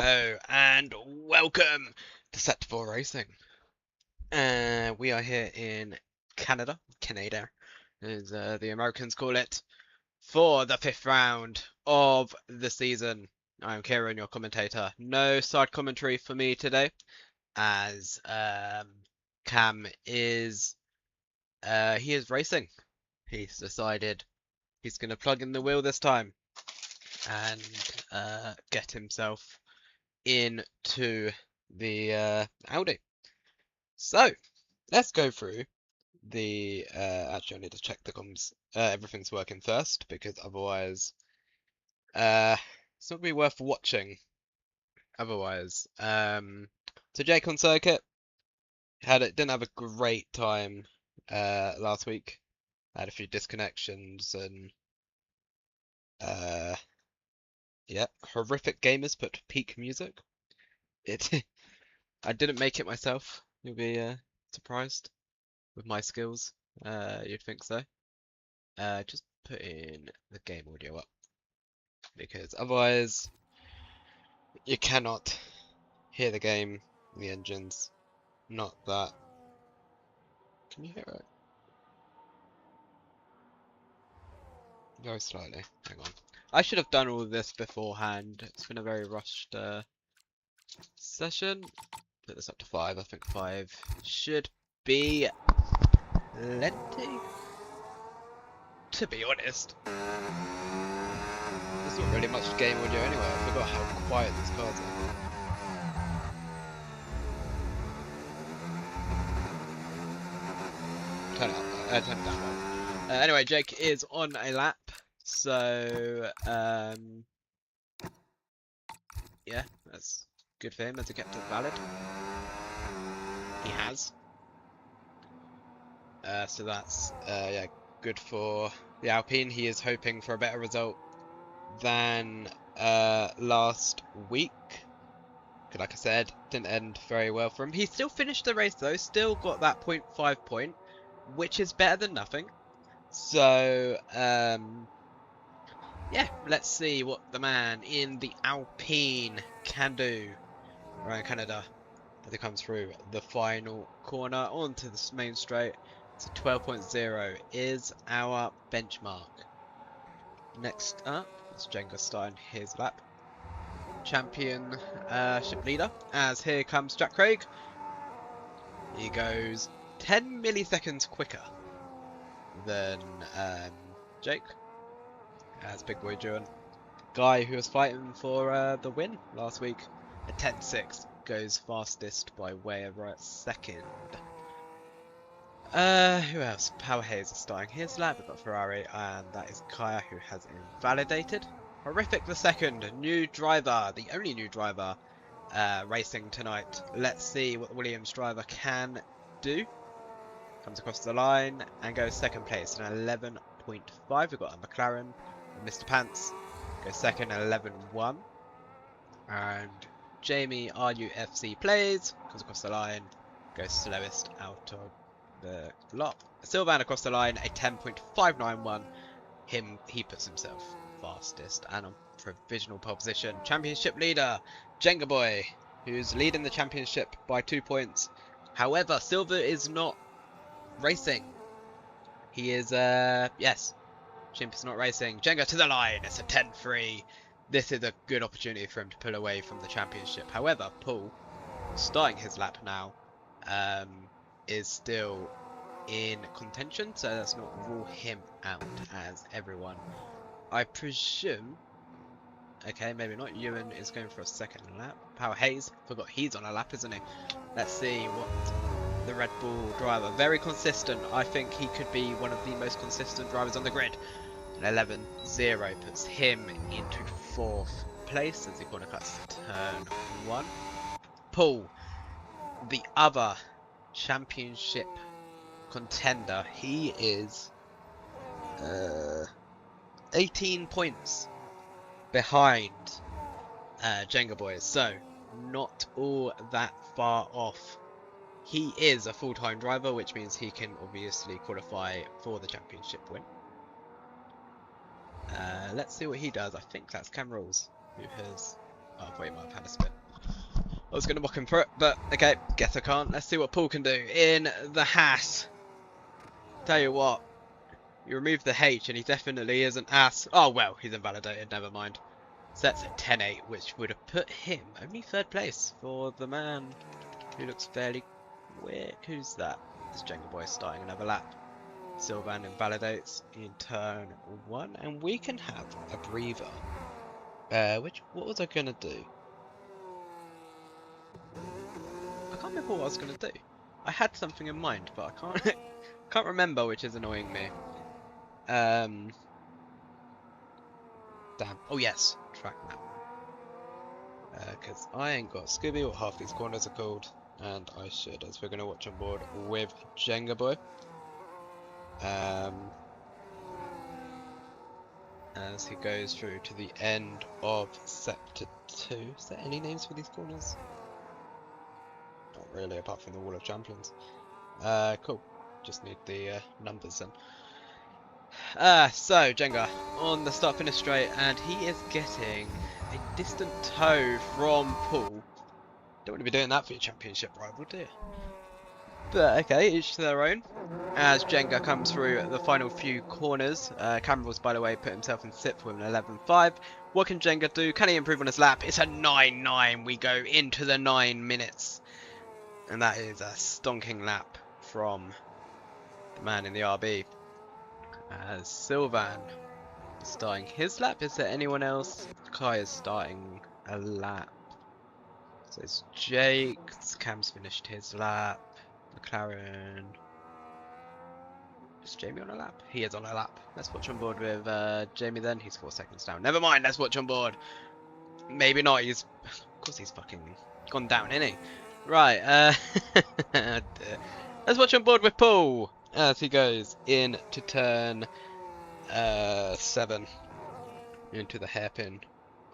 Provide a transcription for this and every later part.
Hello and welcome to Set4 Racing. We are here in Canada, as the Americans call it, for the fifth round of the season. I'm Kieran, your commentator. No side commentary for me today, as Cam is he is racing. He's decided he's going to plug in the wheel this time and get himself into the Audi. So let's go through the. Actually, I need to check the comms. Everything's working first because otherwise, it's not gonna be worth watching. Otherwise, so Jake on circuit didn't have a great time last week. Had a few disconnections and uh yeah, horrific gamers put peak music. It I didn't make it myself. You'll be surprised with my skills. You'd think so. Just put in the game audio up because otherwise you cannot hear the game, the engines. Not that. Can you hear it? Very slightly. Hang on. I should have done all this beforehand. It's been a very rushed session. Put this up to 5. I think 5 should be plenty. To be honest, there's not really much game audio anyway. I forgot how quiet these cars are. Turn it up. Turn it down. Anyway, Jake is on a lap, so yeah, that's good for him as he kept it valid. He has. So that's yeah, good for the Alpine. He is hoping for a better result than last week. Like I said, didn't end very well for him. He still finished the race though, still got that 0.5 point, which is better than nothing. So yeah, let's see what the man in the Alpine can do around Canada as he comes through the final corner onto the main straight. So 12.0 is our benchmark. Next up, it's Jenga starting his lap. Championship leader, as here comes Jack Craig. He goes 10 milliseconds quicker than Jake, as Big Boy Juan. Guy who was fighting for the win last week. A 10.6 goes fastest by way of right second. Who else? Power Hayes is starting his lap. We've got Ferrari, and that is Kaya who has invalidated. Horrific the second, new driver, the only new driver racing tonight. Let's see what the Williams driver can do. Comes across the line and goes second place in 11.5. We've got a McLaren, Mr. Pants goes second at 11.1. And Jamie RUFC plays, comes across the line, goes slowest out of the lot. Sylvan across the line, a 10.591. He puts himself fastest and on provisional pole position. Championship leader, Jenga Boy, who's leading the championship by 2 points. However, Silver is not racing. He is, yes, Chimp is not racing. Jenga to the line. It's a 10-3. This is a good opportunity for him to pull away from the championship. However, Paul, starting his lap now, is still in contention, so let's not rule him out as everyone. I presume. Okay, maybe not. Ewan is going for a second lap. Power Hayes, forgot he's on a lap, isn't he? Let's see what the Red Bull driver. Very consistent. I think he could be one of the most consistent drivers on the grid. 11.0 puts him into 4th place as he corner cuts turn 1. Paul, the other championship contender, he is 18 points behind Jenga Boys, so not all that far off. He is a full-time driver, which means he can obviously qualify for the championship win. Let's see what he does. I think that's Cam Rolls who has Oh, I thought he might have had a spin. I was going to mock him for it, but okay, guess I can't. Let's see what Paul can do in the Haas. Tell you what, you remove the H and he definitely is an ass. Oh well, he's invalidated, never mind. So that's a 10-8, which would have put him only 3rd place for the man who looks fairly quick. Who's that? This Jenga boy starting another lap. Sylvan invalidates in turn 1, and we can have a breather. What was I gonna do? I can't remember what I was gonna do. I had something in mind, but I can't remember, which is annoying me. Damn. Oh yes, track map. Because I ain't got Scooby what half these corners are called, and I should, as we're gonna watch on board with Jenga boy. As he goes through to the end of sector 2. Is there any names for these corners? Not really, apart from the Wall of Champions. Cool. Just need the numbers then. So Jenga on the start finish straight, and he is getting a distant tow from Paul. Don't want to be doing that for your championship rival, do you? But okay, each to their own. As Jenga comes through the final few corners, Camerals, by the way, put himself in 6th with an 11.5. What can Jenga do? Can he improve on his lap? It's a 9.9. We go into the 9 minutes. And that is a stonking lap from the man in the RB. As Sylvan starting his lap. Is there anyone else? Kai is starting a lap. So it's Jake. Cam's finished his lap. McLaren. Is Jamie on a lap? He is on a lap. Let's watch on board with Jamie then. He's 4 seconds down. Never mind, let's watch on board. Maybe not. Of course he's fucking gone down, isn't he? Right, let's watch on board with Paul as he goes into turn 7. Into the hairpin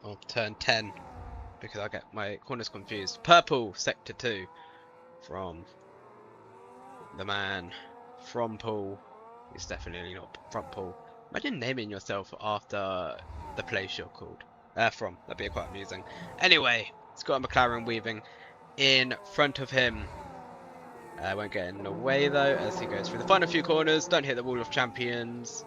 of turn 10. Because I get my corners confused. Purple, sector 2. From the man from Paul. He's definitely not from Paul. Imagine naming yourself after the place you're called. From. That'd be quite amusing. Anyway, Scott McLaren weaving in front of him. Won't get in the way though as he goes through the final few corners. Don't hit the Wall of Champions.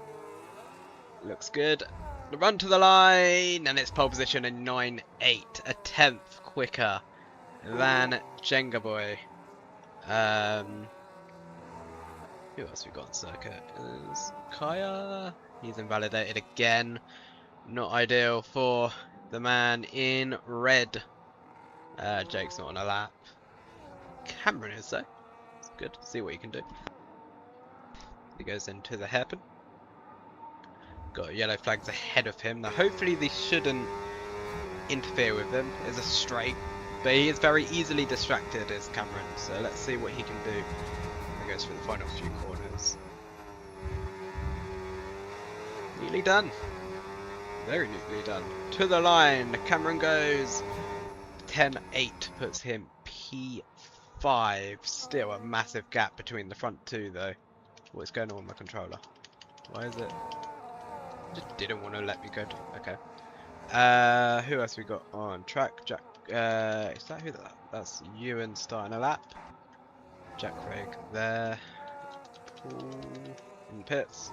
Looks good. The run to the line, and it's pole position in 9.8. A 10th quicker than Jenga boy. Who else we got on circuit? Is Kaya? He's invalidated again. Not ideal for the man in red. Jake's not on a lap. Cameron is though. It's good. See what he can do. He goes into the hairpin. Got yellow flags ahead of him. Now hopefully they shouldn't interfere with him. It's a straight. But he is very easily distracted as Cameron. So let's see what he can do. He goes for the final few corners. Neatly done. Very neatly done. To the line. Cameron goes. 10.8 puts him P5. Still a massive gap between the front two though. What's going on with my controller? Why is it? Just didn't want to let me go. Okay. Who else we got on track? Jack. Is that who that? That's Ewan starting a lap. Jack Craig there. Paul in pits.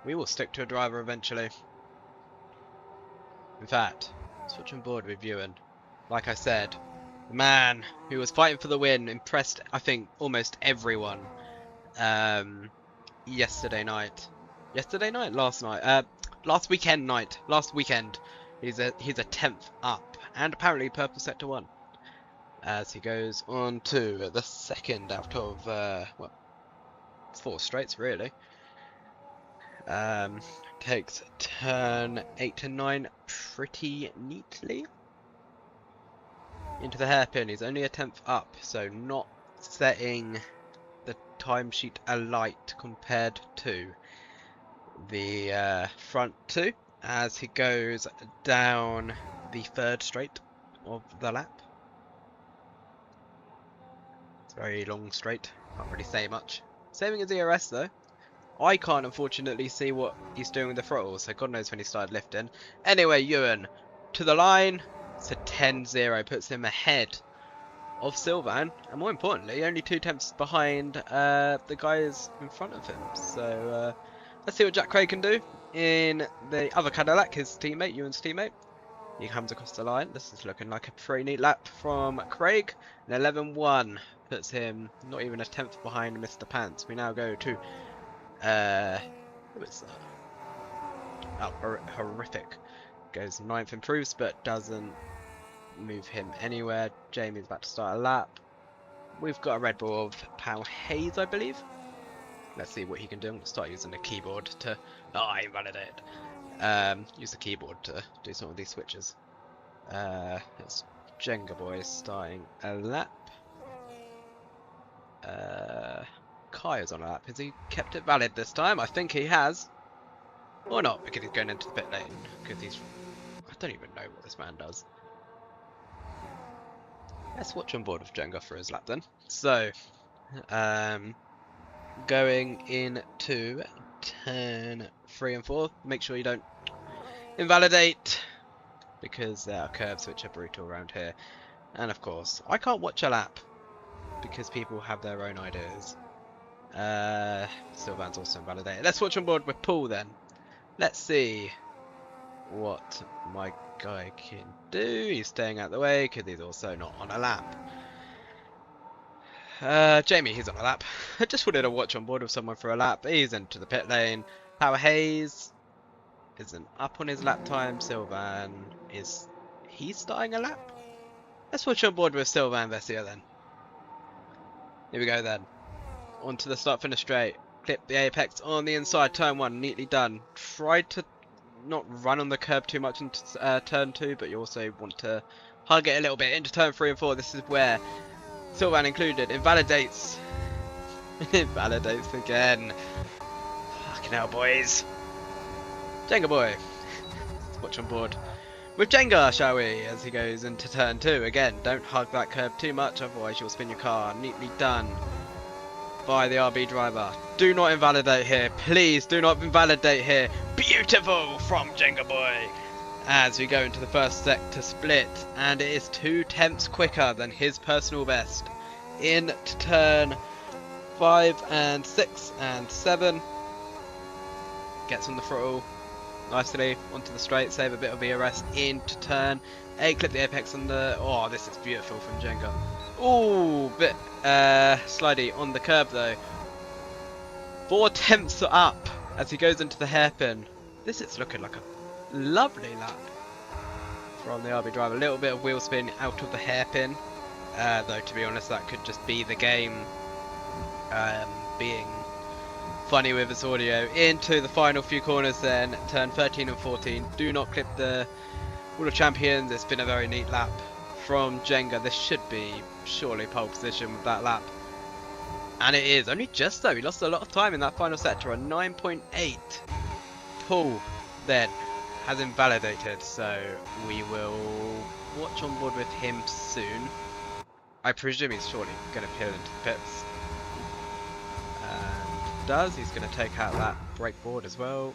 We will stick to a driver eventually. In fact, switch on board with Ewan. Like I said, the man who was fighting for the win impressed, I think, almost everyone. Yesterday night. Yesterday night? Last night. Last weekend night. Last weekend. He's a 10th up. And apparently purple sector 1. As he goes on to the second out of, well, 4 straights really. Takes turn 8 to 9 pretty neatly. Into the hairpin. He's only a 10th up, so not setting the timesheet alight compared to the front two as he goes down the 3rd straight of the lap. It's a very long straight, can't really say much. Saving his ERS though. I can't unfortunately see what he's doing with the throttle, so God knows when he started lifting. Anyway, Ewan to the line. So 10-0 puts him ahead of Sylvan, and more importantly, only 2 tenths behind the guys in front of him. So let's see what Jack Craig can do in the other Cadillac, his teammate, Ewan's teammate. He comes across the line. This is looking like a pretty neat lap from Craig. An 11-1 puts him not even a tenth behind Mr. Pants. We now go to who is that? Oh, Horrific. Goes 9th, improves, but doesn't move him anywhere. Jamie's about to start a lap. We've got a Red Bull of Pal Hayes, I believe. Let's see what he can do. I'm going to start using the keyboard to... Oh, invalidate. Use the keyboard to do some of these switches. It's Jenga Boy starting a lap. Kaya's on a lap. Has he kept it valid this time? I think he has. Or not, because he's going into the pit lane. Because he's... I don't even know what this man does. Let's watch on board with Jenga for his lap then. So, going into turn 3 and 4, make sure you don't invalidate, because there are curves which are brutal around here. And of course, I can't watch a lap because people have their own ideas. Sylvan's also invalidated. Let's watch on board with Paul then. Let's see what my guy can do. He's staying out the way because he's also not on a lap. Jamie, he's on a lap. I just wanted to watch on board with someone for a lap. He's into the pit lane. Power Hayes isn't up on his lap time. Sylvan is... He's starting a lap? Let's watch on board with Sylvan Vessia then. Here we go then. On to the start finish straight. Clip the apex on the inside. Turn 1, neatly done. Tried to not run on the curb too much into turn 2, but you also want to hug it a little bit into turn 3 and 4. This is where Sylvan included invalidates. Invalidates again. Fucking hell, boys. Jenga Boy. Let's watch on board with Jenga, shall we? As he goes into turn 2. Again, don't hug that curb too much, otherwise you'll spin your car. Neatly done by the RB driver. Do not invalidate here. Please do not invalidate here. Beautiful from Jenga Boy. As we go into the first sector split, and it is 2 tenths quicker than his personal best. Into turn 5 and 6 and 7. Gets on the throttle nicely onto the straight, save a bit of ERS into turn 8. Clip the apex on the... Oh, this is beautiful from Jenga. Ooh, bit slidey on the curb though. 4 tenths up as he goes into the hairpin. This is looking like a lovely lap from the RB driver. A little bit of wheel spin out of the hairpin, though to be honest that could just be the game being funny with its audio. Into the final few corners then, turn 13 and 14. Do not clip the World of Champions. It's been a very neat lap from Jenga. This should be surely pole position with that lap. And it is, only just though. He lost a lot of time in that final sector on 9.8. Paul then has invalidated, so we will watch on board with him soon. I presume he's surely going to peel into the pits. And does. He's going to take out that brake board as well.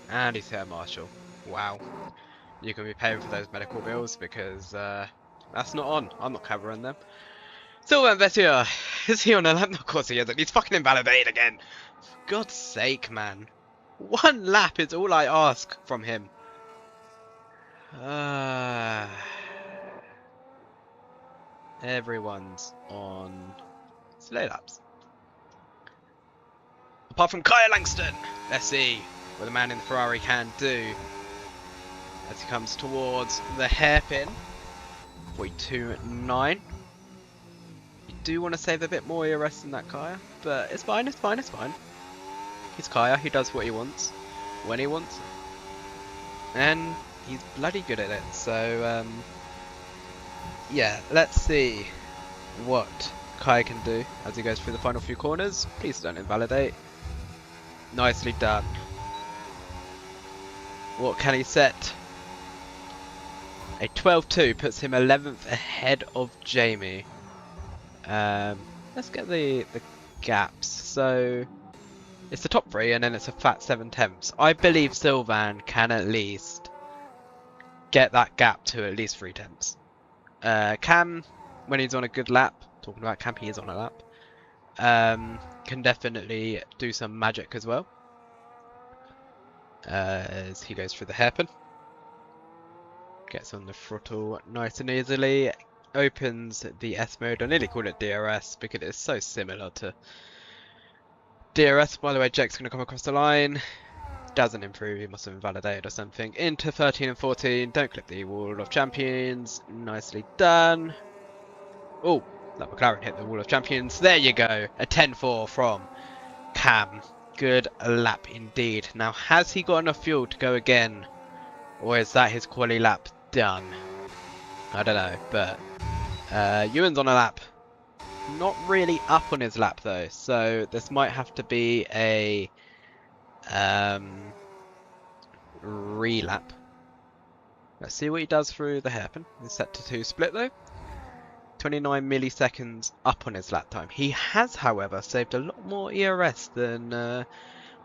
And he's here, Marshall. Wow. You can be paying for those medical bills because that's not on. I'm not covering them. Sylvan Vessia, is he on a lap? Of course he isn't. He's fucking invalidated again. For God's sake, man. 1 lap is all I ask from him. Everyone's on slow laps. Apart from Kaya Langston. Let's see what the man in the Ferrari can do as he comes towards the hairpin. 42.9. You do want to save a bit more ERS than that Kaya, but it's fine, it's fine, it's fine. He's Kaya, he does what he wants, when he wants, and he's bloody good at it, so yeah, let's see what Kaya can do as he goes through the final few corners. Please don't invalidate. Nicely done. What can he set? A 12.2 puts him 11th ahead of Jamie. Let's get the gaps. So it's the top 3 and then it's a fat 7 tenths. I believe Sylvan can at least get that gap to at least 3/10. Cam, when he's on a good lap, talking about Cam, he is on a lap, can definitely do some magic as well. As he goes through the hairpin. Gets on the throttle nice and easily. Opens the S mode. I nearly call it DRS because it's so similar to DRS. By the way, Jack's going to come across the line. Doesn't improve, he must have invalidated or something. Into 13 and 14. Don't clip the Wall of Champions. Nicely done. Oh, that McLaren hit the Wall of Champions. There you go. A 10-4 from Cam. Good lap indeed. Now, has he got enough fuel to go again? Or is that his quali lap done? I don't know, but Ewan's on a lap. Not really up on his lap though, so this might have to be a relap. Let's see what he does through the hairpin. He's set to 2 split though. 29 milliseconds up on his lap time. He has, however, saved a lot more ERS than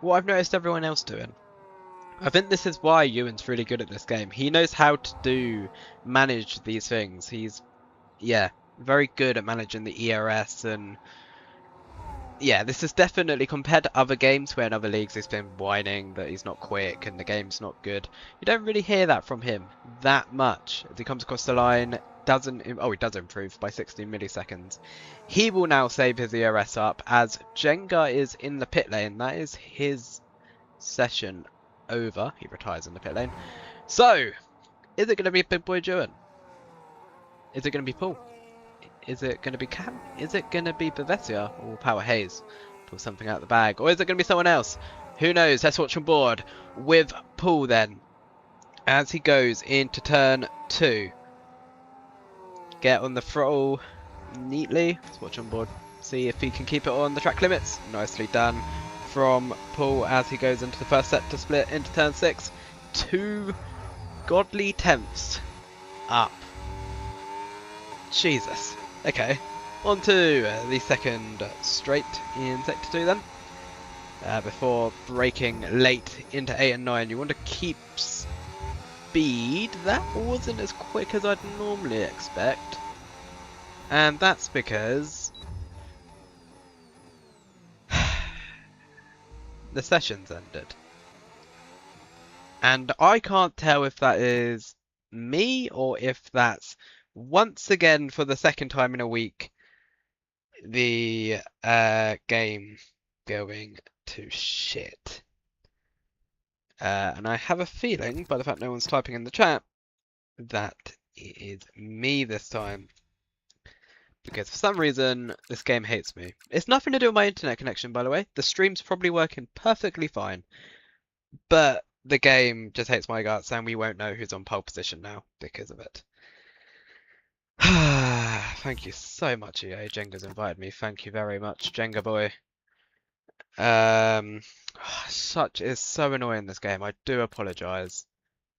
what I've noticed everyone else doing. I think this is why Ewan's really good at this game. He knows how to manage these things. He's, yeah, very good at managing the ERS, and yeah, this is definitely, compared to other games where in other leagues he's been whining that he's not quick and the game's not good. You don't really hear that from him that much. As he comes across the line, he does improve by 16 milliseconds. He will now save his ERS up as Jenga is in the pit lane. That is his session over. He retires in the pit lane. So, is it going to be Big Boy Ewan? Is it going to be Paul? Is it going to be Cam? Is it going to be Bavesia or Power Hayes? Pull something out of the bag. Or is it going to be someone else? Who knows? Let's watch on board with Paul then. As he goes into turn 2. Get on the throttle neatly. Let's watch on board. See if he can keep it on the track limits. Nicely done from Paul as he goes into the first set to split into turn 6. 2 godly tenths up. Jesus. Okay, on to the second straight in sector 2 then. Before braking late into 8 and 9, you want to keep speed. That wasn't as quick as I'd normally expect. And that's because the session's ended. And I can't tell if that is me or if that's once again, for the second time in a week, the game going to shit. And I have a feeling, by the fact no one's typing in the chat, that it is me this time. Because for some reason, this game hates me. It's nothing to do with my internet connection, by the way. The stream's probably working perfectly fine. But the game just hates my guts, and we won't know who's on pole position now because of it. Thank you so much, EA. Jenga's invited me. Thank you very much, Jenga boy. It's so annoying, this game. I do apologise.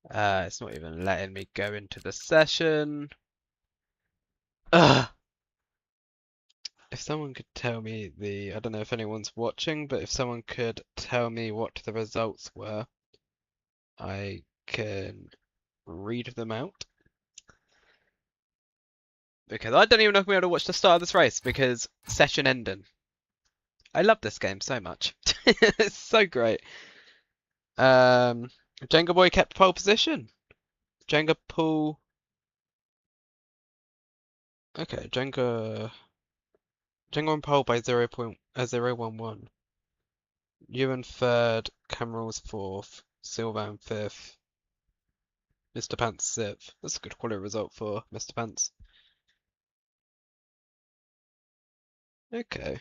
It's not even letting me go into the session. Ugh. If someone could tell me I don't know if anyone's watching, but if someone could tell me what the results were, I can read them out. Because I don't even know if I'm able to watch the start of this race because session ending. I love this game so much. It's so great. Jenga boy kept pole position. Jenga Paul. Okay, Jenga on pole by 0.011. Ewan third, Cameral's fourth, Sylvan fifth, Mr. Pants sixth. That's a good quality result for Mr. Pants. Okay.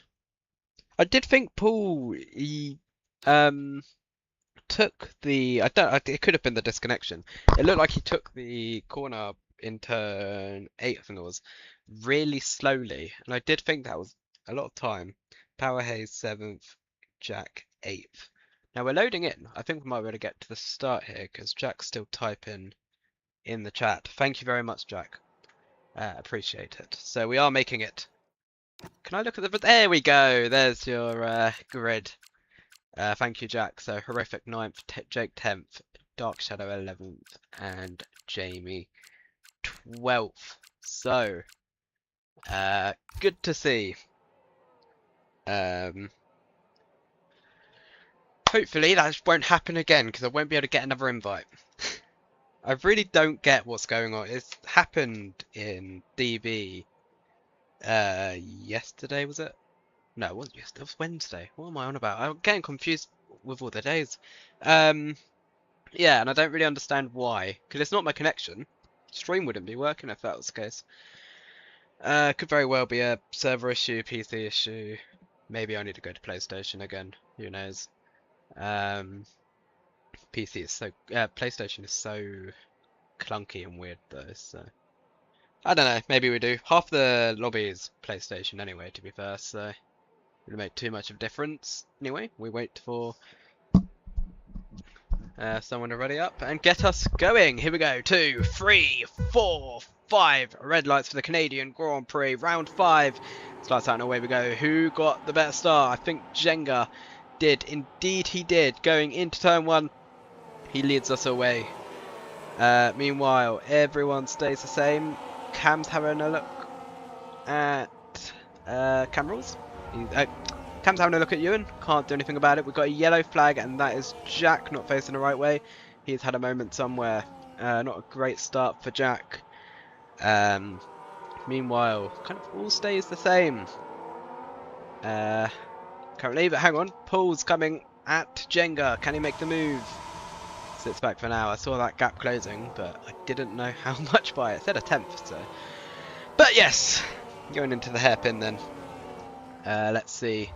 I did think Paul, he took the, it could have been the disconnection. It looked like he took the corner in turn 8, I think it was, really slowly. And I did think that was a lot of time. Power Hayes 7th, Jack 8th. Now we're loading in. I think we might be able to get to the start here because Jack's still typing in the chat. Thank you very much, Jack. Appreciate it. So we are making it. Can I look at the... There we go. There's your grid. Thank you, Jack. So Horrific 9th, Jake 10th, Dark Shadow 11th, and Jamie 12th. So, good to see. Hopefully that won't happen again, because I won't be able to get another invite. I really don't get what's going on. It's happened in DB yesterday, was it? No, it wasn't yesterday, it was Wednesday. What am I on about? I'm getting confused with all the days. Yeah, and I don't really understand why, because it's not my connection. Stream wouldn't be working if that was the case. Could very well be a server issue, PC issue. Maybe I need to go to PlayStation again. Who knows? PC is so PlayStation is so clunky and weird though, so I don't know, maybe we do. Half the lobby is PlayStation anyway, to be fair, so it wouldn't make too much of a difference. Anyway, we wait for someone to ready up and get us going. Here we go. 2, 3, 4, 5 red lights for the Canadian Grand Prix. Round 5 starts out and away we go. Who got the better start? I think Jenga did. Indeed he did. Going into turn 1, he leads us away. Meanwhile, everyone stays the same. Cam's having a look at cam rules. Cam's having a look at Ewan. Can't do anything about it. We've got a yellow flag, and that is Jack not facing the right way. He's had a moment somewhere. Not a great start for Jack. Meanwhile, kind of all stays the same. Currently, but hang on. Paul's coming at Jenga. Can he make the move? Sits back for now. I saw that gap closing, but I didn't know how much by it. It said a tenth, so. But yes, going into the hairpin then. Let's see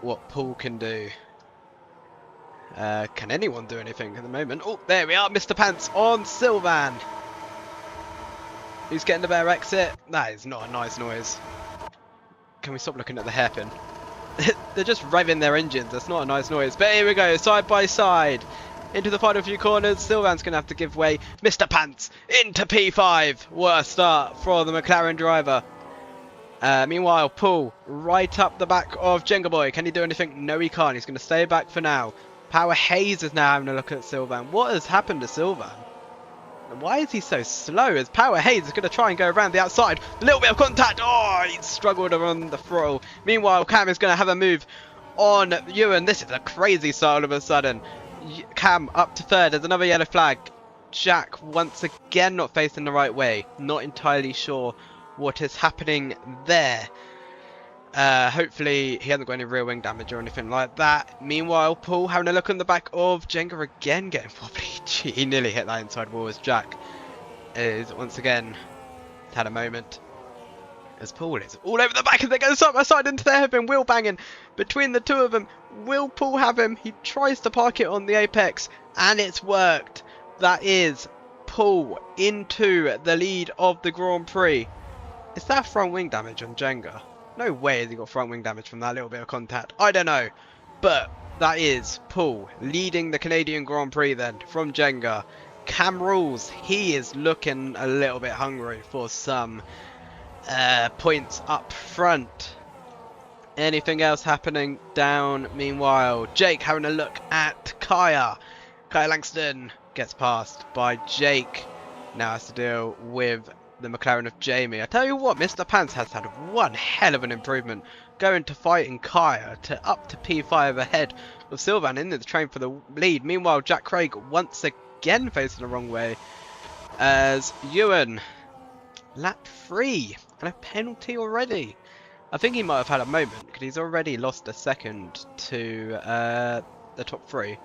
what Paul can do. Can anyone do anything at the moment? Oh, there we are, Mr. Pants on Sylvan. Who's getting the better exit? That is not a nice noise. Can we stop looking at the hairpin? They're just revving their engines. That's not a nice noise. But here we go, side by side. Into the final few corners. Sylvan's going to have to give way. Mr. Pants into P5. What a start for the McLaren driver. Meanwhile, Paul right up the back of Jenga Boy. Can he do anything? No, he can't. He's going to stay back for now. Power Hayes is now having a look at Sylvan. What has happened to Sylvan? Why is he so slow? As Power Hayes is going to try and go around the outside. A little bit of contact. Oh, he struggled on the throttle. Meanwhile, Cam is going to have a move on Ewan. This is a crazy start all of a sudden. Cam up to third. There's another yellow flag. Jack once again not facing the right way. Not entirely sure what is happening there. Hopefully he hasn't got any rear wing damage or anything like that. Meanwhile, Paul having a look on the back of Jenga again, getting wobbly. Gee, he nearly hit that inside wall as Jack is once again had a moment. As Paul is all over the back as they go side by side into their hairpin, wheel banging between the two of them. Will Paul have him? He tries to park it on the apex and it's worked. That is Paul into the lead of the Grand Prix. Is that front wing damage on Jenga? No way has he got front wing damage from that little bit of contact. I don't know. But that is Paul leading the Canadian Grand Prix then from Jenga. Cam Rules, he is looking a little bit hungry for some points up front. Anything else happening down? Meanwhile, Jake having a look at Kaya. Kaya Langston gets passed by Jake. Now has to deal with the McLaren of Jamie. I tell you what, Mr. Pants has had one hell of an improvement. Going to fighting Kaya to up to P5 ahead of Sylvan in the train for the lead. Meanwhile, Jack Craig once again facing the wrong way as Ewan lap 3 and a penalty already. I think he might have had a moment because he's already lost a second to the top 3.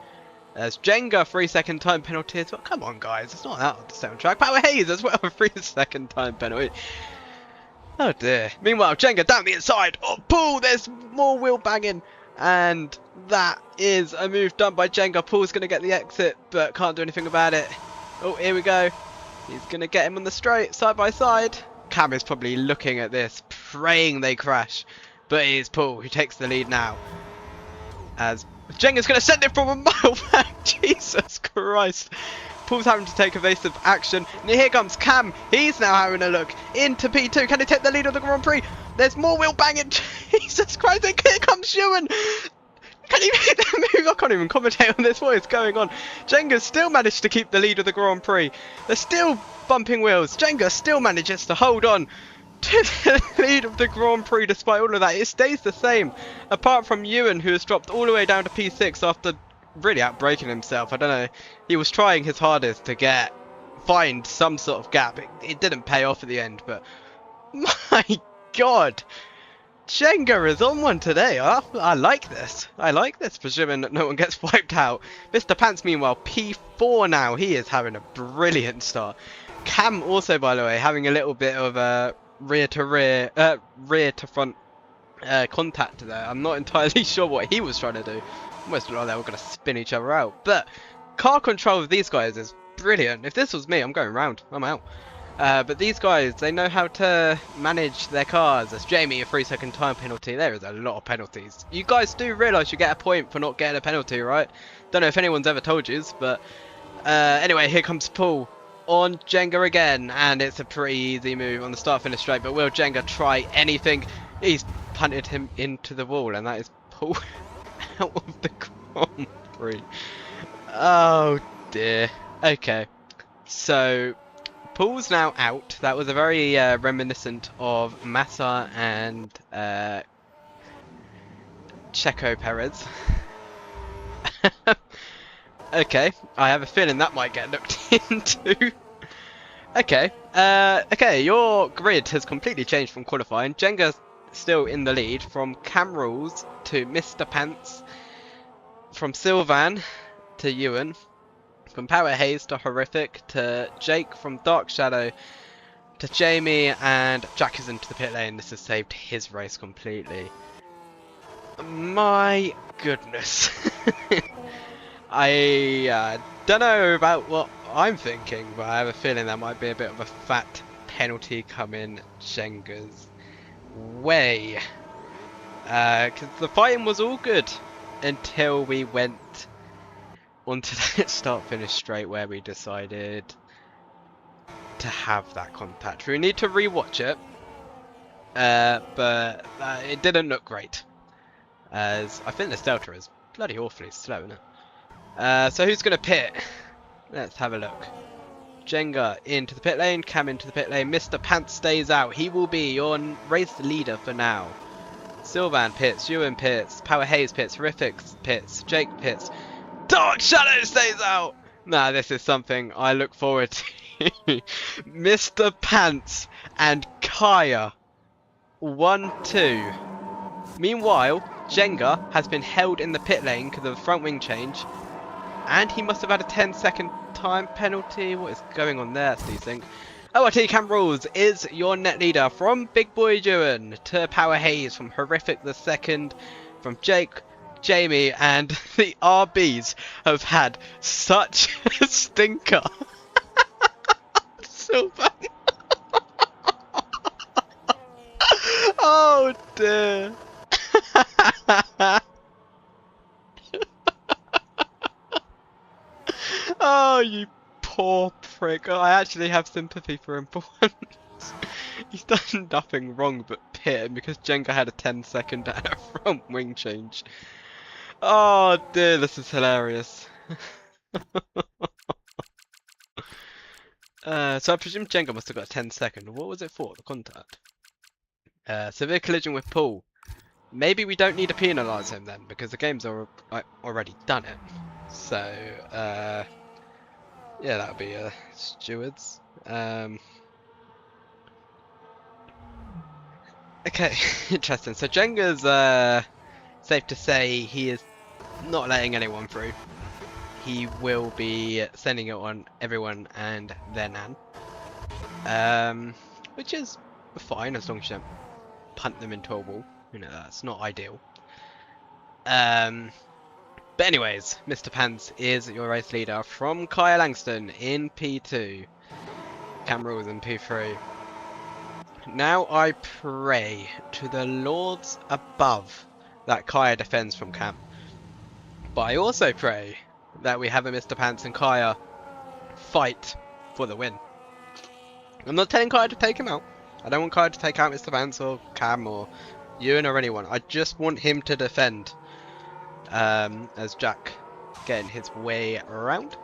As Jenga 3-second time penalty as well. Come on guys, it's not out on the soundtrack. Power Hayes as well, a 3-second time penalty. Oh dear. Meanwhile, Jenga down the inside. Oh, Paul, there's more wheel banging. And that is a move done by Jenga. Paul's going to get the exit, but can't do anything about it. Oh, here we go. He's going to get him on the straight, side by side. Cam is probably looking at this, praying they crash. But it is Paul who takes the lead now. As Jenga's going to send it from a mile back. Jesus Christ. Paul's having to take evasive action. And here comes Cam. He's now having a look into P2. Can he take the lead of the Grand Prix? There's more wheel banging. Jesus Christ. And here comes Ewan. Can he make that move? I can't even commentate on this. What is going on? Jenga still managed to keep the lead of the Grand Prix. They're still bumping wheels. Jenga still manages to hold on to the lead of the Grand Prix despite all of that. It stays the same. Apart from Ewan, who has dropped all the way down to P6 after really outbreaking himself. I don't know. He was trying his hardest to find some sort of gap. It didn't pay off at the end, but my God. Jenga is on one today. I like this. I like this, presuming that no one gets wiped out. Mr. Pants, meanwhile, P4 now. He is having a brilliant start. Cam also, by the way, having a little bit of a rear to front contact there. I'm not entirely sure what he was trying to do. Almost looked like they were going to spin each other out. But car control of these guys is brilliant. If this was me, I'm going round. I'm out. But these guys, they know how to manage their cars. As Jamie, a 3-second time penalty. There is a lot of penalties. You guys do realise you get a point for not getting a penalty, right? Don't know if anyone's ever told you, but anyway, here comes Paul on Jenga again, and it's a pretty easy move on the start-finish straight. But will Jenga try anything? He's punted him into the wall, and that is Paul out of the Grand Prix. Oh dear. Okay, so Paul's now out. That was a very reminiscent of Massa and Checo Perez. Okay, I have a feeling that might get looked into. Okay, okay, your grid has completely changed from qualifying. Jenga's still in the lead from Cam Rules to Mr. Pants, from Sylvan to Ewan, from Power Haze to Horrific to Jake, from Dark Shadow to Jamie, and Jack is into the pit lane. This has saved his race completely. My goodness. I don't know about what I'm thinking, but I have a feeling there might be a bit of a fat penalty coming Jenga's way. Because the fighting was all good until we went onto that start-finish straight where we decided to have that contact. We need to rewatch it, but it didn't look great. As I think this Delta is bloody awfully slow, isn't it? So who's going to pit? Let's have a look. Jenga into the pit lane, Cam into the pit lane, Mr. Pants stays out. He will be your race leader for now. Sylvan pits, Ewan pits, Power Haze pits, Horrific pits, Jake pits, Dark Shadow stays out! Nah, this is something I look forward to. Mr. Pants and Kaya. 1-2. Meanwhile, Jenga has been held in the pit lane because of the front wing change. And he must have had a 10-second time penalty. What is going on there, Steve Think? ORT Cam Rules is your net leader from Big Boy Ewan to Power Haze, from Horrific the second, from Jake, Jamie, and the RBs have had such a stinker. Sylvan. Oh dear. Oh, you poor prick. I actually have sympathy for him for once. He's done nothing wrong but pit because Jenga had a 10-second and a front wing change. Oh dear, this is hilarious. So I presume Jenga must have got a 10-second. What was it for, the contact? Severe collision with Paul. Maybe we don't need to penalise him then, because the game's already done it. So, yeah, that'll be stewards. Okay, interesting. So Jenga's safe to say he is not letting anyone through. He will be sending it on everyone and their nan. Which is fine as long as you don't punt them into a wall. You know, that's not ideal. But anyways, Mr. Pants is your race leader from Kaya Langston in P2. Cam Rules in P3. Now I pray to the lords above that Kaya defends from Cam. But I also pray that we have a Mr. Pants and Kaya fight for the win. I'm not telling Kaya to take him out. I don't want Kaya to take out Mr. Pants or Cam or Ewan or anyone. I just want him to defend. as Jack getting his way around.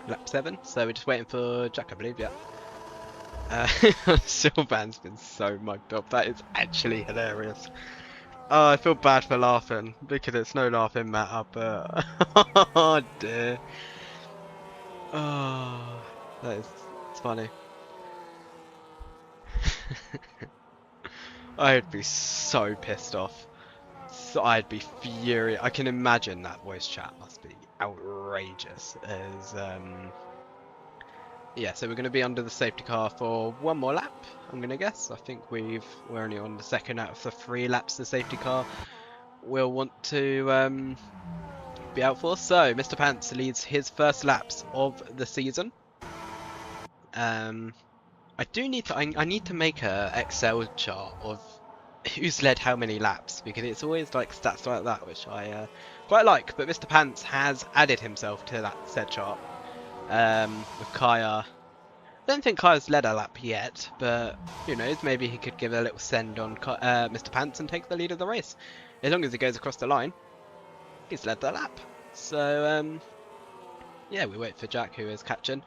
Lap 7, so we're just waiting for Jack, I believe, yeah. Sylvan's been so mugged up, that is actually hilarious. Oh, I feel bad for laughing, because it's no laughing matter, but... oh dear. Oh, it's funny. I'd be so pissed off. So I'd be furious. I can imagine that voice chat must be outrageous. As yeah, so we're going to be under the safety car for one more lap. I'm going to guess. I think we're only on the second out of the 3 laps the safety car will want to be out for. So Mr. Pants leads his first laps of the season. I do need to. I need to make a Excel chart of who's led how many laps, because it's always like stats like that, which I quite like. But Mr. Pants has added himself to that said chart with Kaya. I don't think Kaya's led a lap yet, but who knows? Maybe he could give a little send on Mr. Pants and take the lead of the race. As long as he goes across the line, he's led the lap. So yeah, we wait for Jack, who is catching.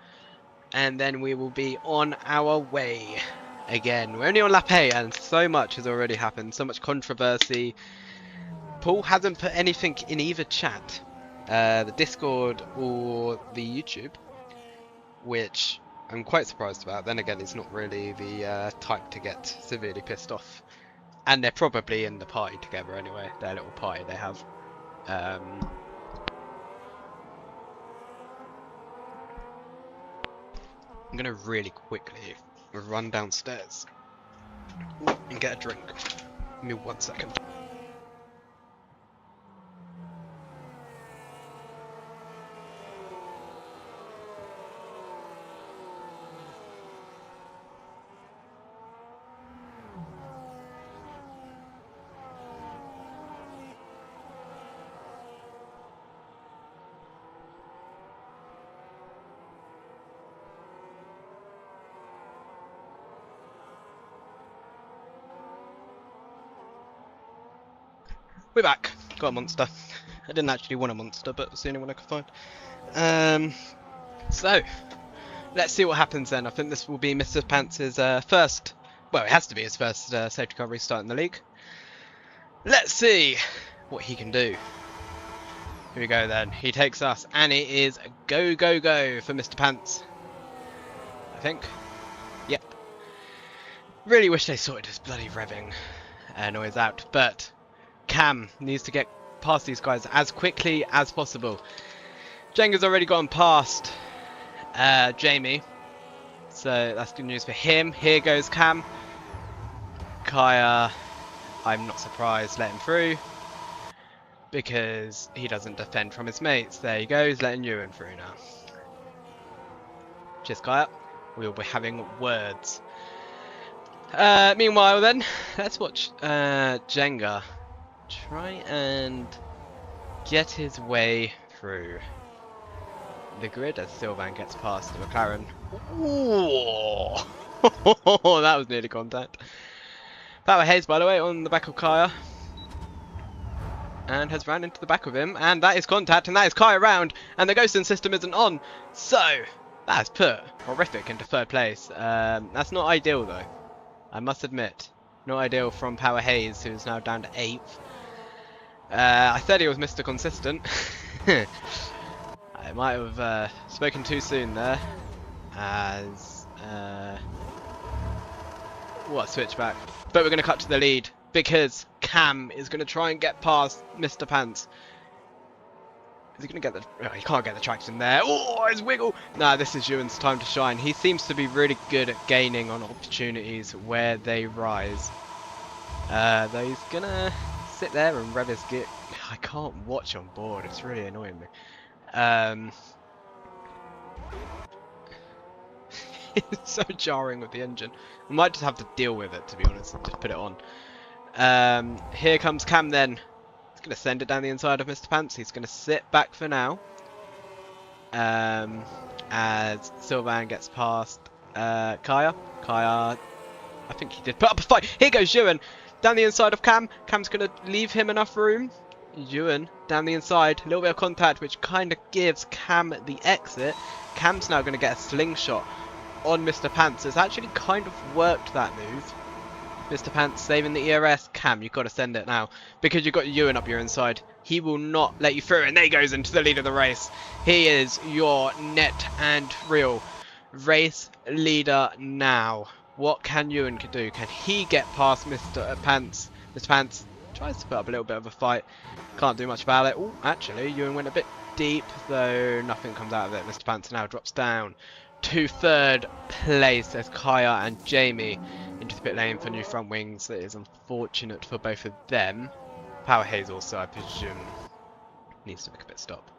And then we will be on our way again. We're only on lap 8 and so much has already happened. So much controversy. Paul hasn't put anything in either chat, the Discord or the YouTube, which I'm quite surprised about. Then again, he's not really the type to get severely pissed off. And they're probably in the party together anyway. Their little party they have. I'm gonna really quickly run downstairs and get a drink. Give me 1 second. We're back. Got a monster. I didn't actually want a monster, but it was the only one I could find. So, let's see what happens then. I think this will be Mr. Pants' first... Well, it has to be his first safety car restart in the league. Let's see what he can do. Here we go then. He takes us, and it is go, go, go for Mr. Pants. I think. Yep. Really wish they sorted his bloody revving noise out, but... Cam needs to get past these guys as quickly as possible. Jenga's already gone past Jamie, so that's good news for him. Here goes Cam. Kaya, I'm not surprised, let him through because he doesn't defend from his mates. There he goes, letting Ewan through now. Cheers, Kaya. We'll be having words. Meanwhile then, let's watch Jenga try and get his way through the grid as Sylvan gets past the McLaren. Ooh. That was nearly contact. Power Hayes, by the way, on the back of Kaya. And has ran into the back of him. And that is contact, and that is Kaya round. And the ghosting system isn't on. So, that has put Horrific into 3rd place. That's not ideal, though. I must admit. Not ideal from Power Hayes, who's now down to 8th. I said he was Mr. Consistent. I might have spoken too soon there. As... what a switchback. But we're going to cut to the lead because Cam is going to try and get past Mr. Pants. Is he going to get the... Oh, he can't get the traction there. Oh, his wiggle! Nah, this is Ewan's time to shine. He seems to be really good at gaining on opportunities where they rise. Though he's going to sit there and rev his gear. I can't watch on board. It's really annoying me. It's so jarring with the engine. I might just have to deal with it, to be honest, and just put it on. Here comes Cam then. He's going to send it down the inside of Mr. Pants. He's going to sit back for now. As Sylvan gets past Kaya. Kaya, I think he did put up a fight. Here goes Ewan. Down the inside of Cam. Cam's going to leave him enough room. Ewan down the inside, a little bit of contact, which kind of gives Cam the exit. Cam's now going to get a slingshot on Mr. Pants. It's actually kind of worked that move. Mr. Pants saving the ERS. Cam, you've got to send it now because you've got Ewan up your inside. He will not let you through, and there he goes into the lead of the race. He is your net and real race leader now. What can Ewan do? Can he get past Mr. Pants? Mr. Pants tries to put up a little bit of a fight. Can't do much about it. Oh, actually, Ewan went a bit deep, though nothing comes out of it. Mr. Pants now drops down to third place as Kaya and Jamie into the pit lane for new front wings. That is unfortunate for both of them. Power Haze also, I presume, needs to make a pit stop.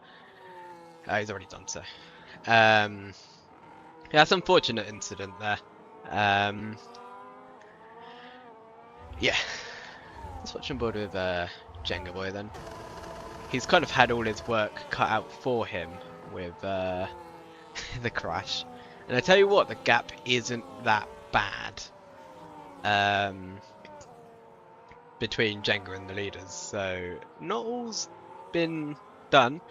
He's already done so. Yeah, that's an unfortunate incident there. Yeah. Let's watch on board with Jenga Boy then. He's kind of had all his work cut out for him with the crash. And I tell you what, the gap isn't that bad between Jenga and the leaders. So not all's been done.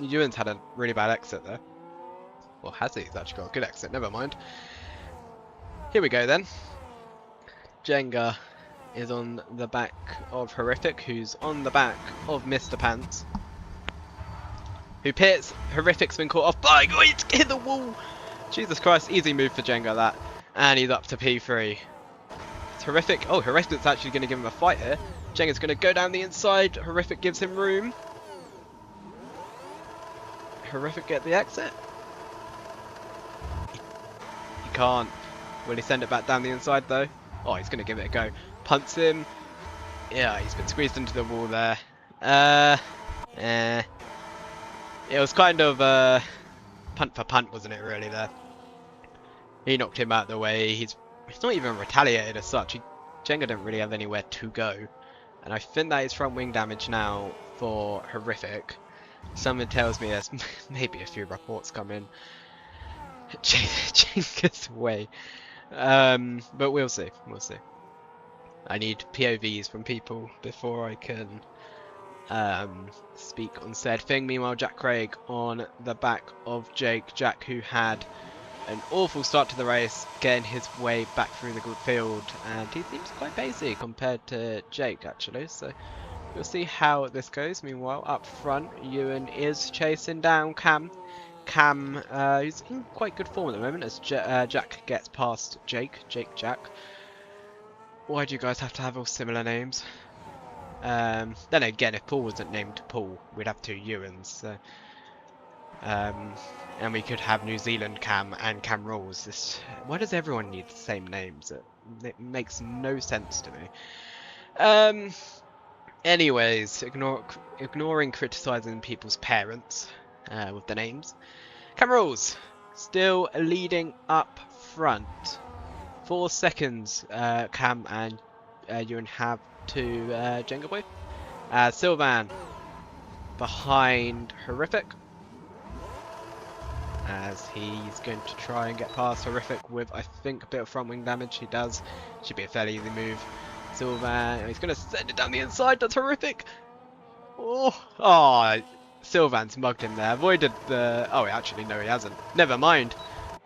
Ewan's had a really bad exit there. Well, has he? He's actually got a good exit. Never mind. Here we go then. Jenga is on the back of Horrific, who's on the back of Mr. Pants. Who pits. Horrific's been caught off by... Oh, he's hit the wall! Jesus Christ, easy move for Jenga, that. And he's up to P3. It's Horrific. Oh, Horrific's actually going to give him a fight here. Jenga's going to go down the inside. Horrific gives him room. Horrific get the exit. He can't. Will he send it back down the inside though? Oh, he's going to give it a go. Punts him. Yeah, he's been squeezed into the wall there. It was kind of punt for punt, wasn't it, really, there? He knocked him out of the way. He's not even retaliated as such. Jenga didn't really have anywhere to go. And I think that is front wing damage now for Horrific. Someone tells me there's maybe a few reports coming Jenga's way. But we'll see. We'll see. I need POVs from people before I can speak on said thing. Meanwhile, Jack Craig on the back of Jake. Jack, who had an awful start to the race, getting his way back through the good field, and he seems quite pacey compared to Jake, actually. So we'll see how this goes. Meanwhile, up front, Ewan is chasing down Cam. Cam, who's in quite good form at the moment as Jack gets past Jake. Jack. Why do you guys have to have all similar names? Then again, if Paul wasn't named Paul, we'd have two Ewans. So, and we could have New Zealand Cam and Cam Rules. Why does everyone need the same names? It makes no sense to me. Anyways, ignoring criticising people's parents with the names. Cam Rules still leading up front. 4 seconds Cam and Ewan have to Jenga Boy. Sylvan behind Horrific, as he's going to try and get past Horrific with, I think, a bit of front wing damage. He does. Should be a fairly easy move. Sylvan, he's going to send it down the inside. That's Horrific. Oh, Sylvan's mugged him there. Avoided the... Oh, actually, no, he hasn't. Never mind.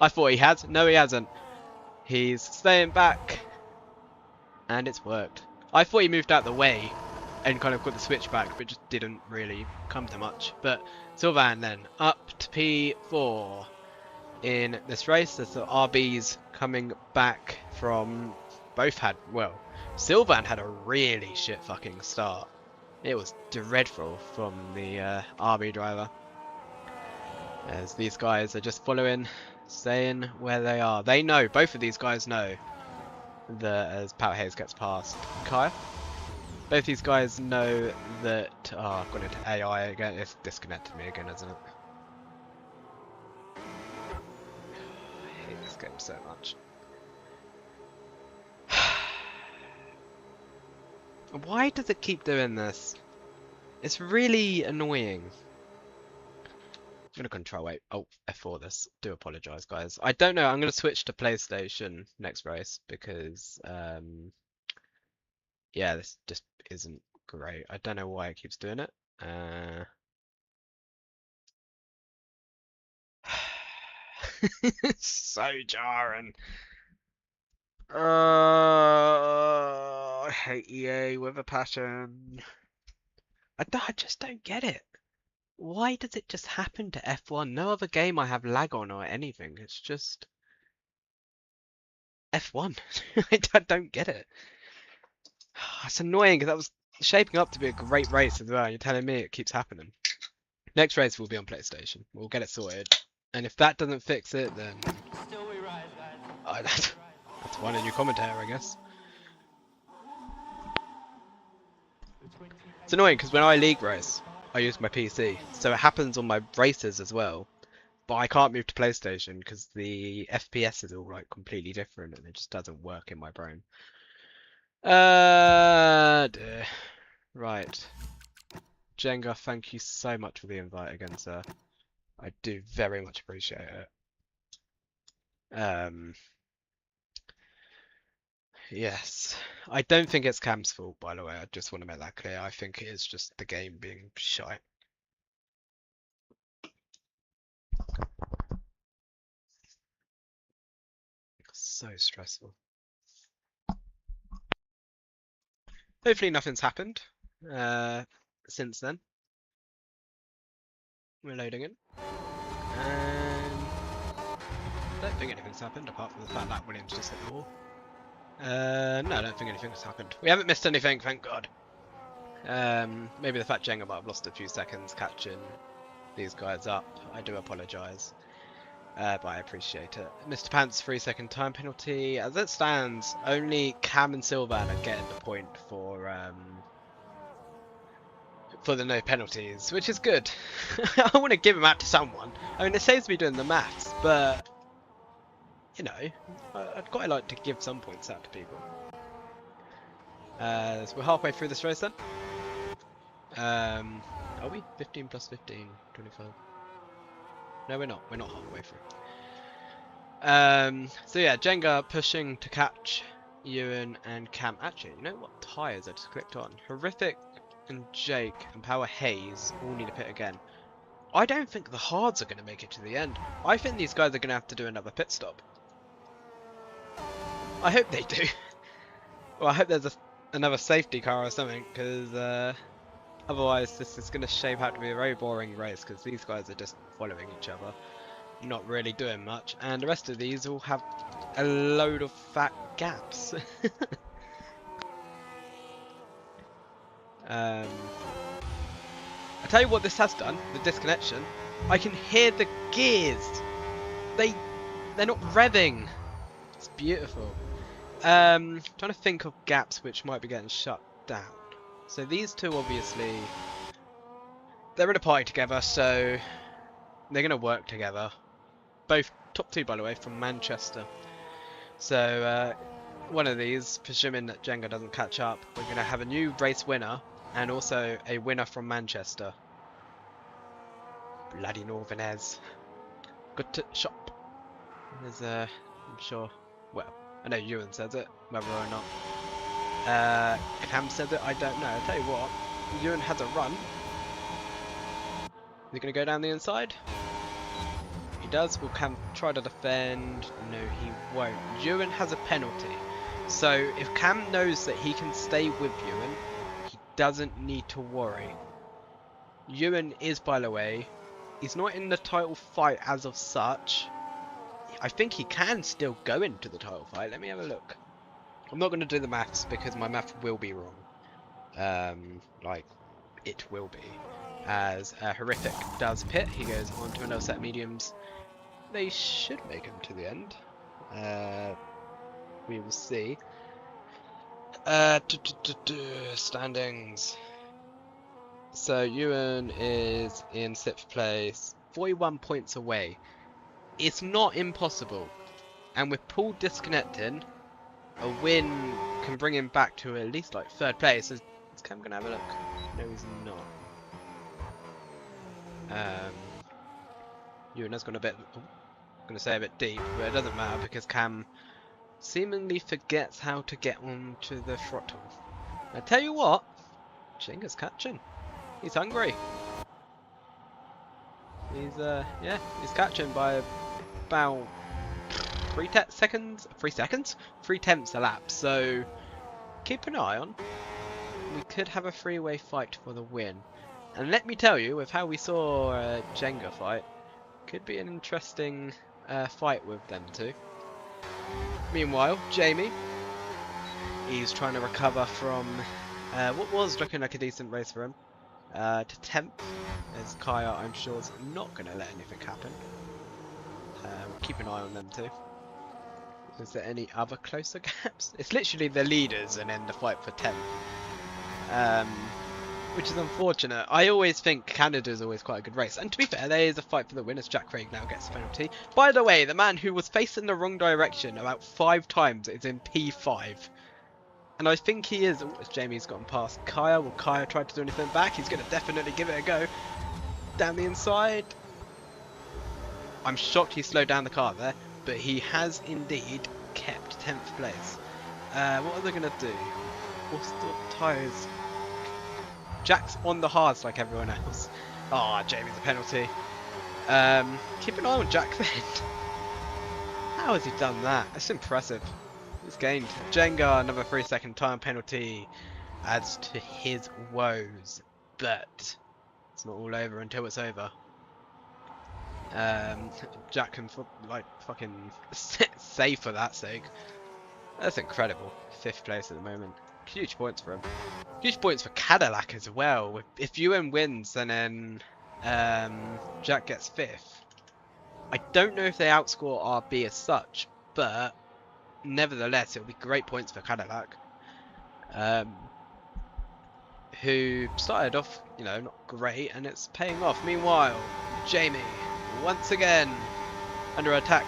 I thought he had. No, he hasn't. He's staying back, and it's worked. I thought he moved out the way and kind of got the switch back, but just didn't really come to much. But Sylvan then up to P4 in this race. There's the RBs coming back from both had, well, Sylvan had a really shit fucking start. It was dreadful from the RB driver, as these guys are just following, staying where they are. They know, both of these guys know that as Power Haze gets past Kaya, both these guys know that... Oh, I've gone into AI again. It's disconnected me again, isn't it? I hate this game so much. Why does it keep doing this? It's really annoying. I'm gonna control F4 this. Do apologise, guys. I don't know. I'm gonna switch to PlayStation next race because yeah, this just isn't Great. I don't know why it keeps doing it. It's so jarring. I hate EA with a passion. I just don't get it. Why does it just happen to F1? No other game I have lag on or anything. It's just F1. I don't get it. It's annoying because that was shaping up to be a great race as well. And you're telling me it keeps happening. Next race will be on PlayStation. We'll get it sorted. And if that doesn't fix it, then Still we rise, guys. that's one a new commentator, I guess. It's annoying because when I league race, I use my PC, so it happens on my races as well. But I can't move to PlayStation because the FPS is all like completely different and it just doesn't work in my brain. Dear. Right. Jenga, thank you so much for the invite again, sir. I do very much appreciate it. Yes. I don't think it's Cam's fault, by the way. I just want to make that clear. I think it is just the game being shite. So stressful. Hopefully nothing's happened since then. We're loading in. And I don't think anything's happened apart from the fact that Williams just hit the wall. No, I don't think anything's happened. We haven't missed anything, thank God. Maybe the fact Jenga might have lost a few seconds catching these guys up. I do apologise. But I appreciate it. Mr. Pants 3-second time penalty. As it stands, only Cam and Sylvan are getting the point for the no penalties, which is good. I want to give them out to someone. I mean, it saves me doing the maths, but you know, I'd quite like to give some points out to people. So we're halfway through this race then. Are we? 15 plus 15, 25. No, we're not. We're not halfway through. So yeah, Jenga pushing to catch Ewan and Cam. Actually, you know what tyres I just clicked on? Horrific and Jake and Power Hayes all need to pit again. I don't think the hards are going to make it to the end. I think these guys are going to have to do another pit stop. I hope they do. Well, I hope there's another safety car or something, because otherwise this is going to shape out to be a very boring race, because these guys are just following each other, not really doing much, and the rest of these will have a load of fat gaps. I tell you what this has done, the disconnection. I can hear the gears. They're not revving. It's beautiful. Trying to think of gaps which might be getting shut down. So these two obviously, they're in a party together, so they're going to work together. Both top two, by the way, from Manchester. So one of these, presuming that Jenga doesn't catch up, we're going to have a new race winner and also a winner from Manchester. Bloody Northerners. Good to shop. There's I'm sure, well, I know Ewan says it, whether or not Cam says it, I don't know. I'll tell you what, Ewan has a run. Is he going to go down the inside? He does. Will Cam try to defend? No, he won't. Ewan has a penalty. So if Cam knows that he can stay with Ewan, he doesn't need to worry. Ewan is, by the way, he's not in the title fight as of such. I think he can still go into the title fight. Let me have a look. I'm not going to do the maths because my math will be wrong. Like, it will be. As Horrific does pit, he goes on to another set of mediums. They should make him to the end. We will see. Standings. So Ewan is in 6th place, 41 points away. It's not impossible, and with Paul disconnecting, a win can bring him back to at least like 3rd place. Is Cam gonna have a look? No, he's not. Ewan has gone a bit, I'm gonna say a bit deep, but it doesn't matter because Cam seemingly forgets how to get onto the throttle. I tell you what, Jenga's catching. He's hungry. He's yeah, he's catching by about 3 seconds, 3 tenths a lap. So keep an eye on. We could have a three-way fight for the win. And let me tell you, with how we saw Jenga fight, could be an interesting fight with them two. Meanwhile, Jamie, he's trying to recover from what was looking like a decent race for him to 10th, as Kaya, I'm sure, is not going to let anything happen. Keep an eye on them too. Is there any other closer gaps? It's literally the leaders and then the fight for 10th. Which is unfortunate. I always think Canada is always quite a good race. And to be fair, there is a fight for the win as Jack Craig now gets a penalty. By the way, the man who was facing the wrong direction about 5 times is in P5. And I think he is. Oh, as Jamie's gotten past Kaya. Will Kaya try to do anything back? He's going to definitely give it a go. Down the inside. I'm shocked he slowed down the car there. But he has indeed kept 10th place. What are they going to do? What's the tyres? Jack's on the hards like everyone else. Ah, oh, Jamie's a penalty. Keep an eye on Jack then. How has he done that? That's impressive. He's gained. Jenga, another 3-second time penalty adds to his woes. But it's not all over until it's over. Jack can like fucking save for that sake. That's incredible. 5th place at the moment. Huge points for him. Huge points for Cadillac as well. If Ewan wins and then Jack gets 5th. I don't know if they outscore RB as such, but nevertheless it'll be great points for Cadillac. Who started off, you know, not great, and it's paying off. Meanwhile, Jamie, once again, under attack.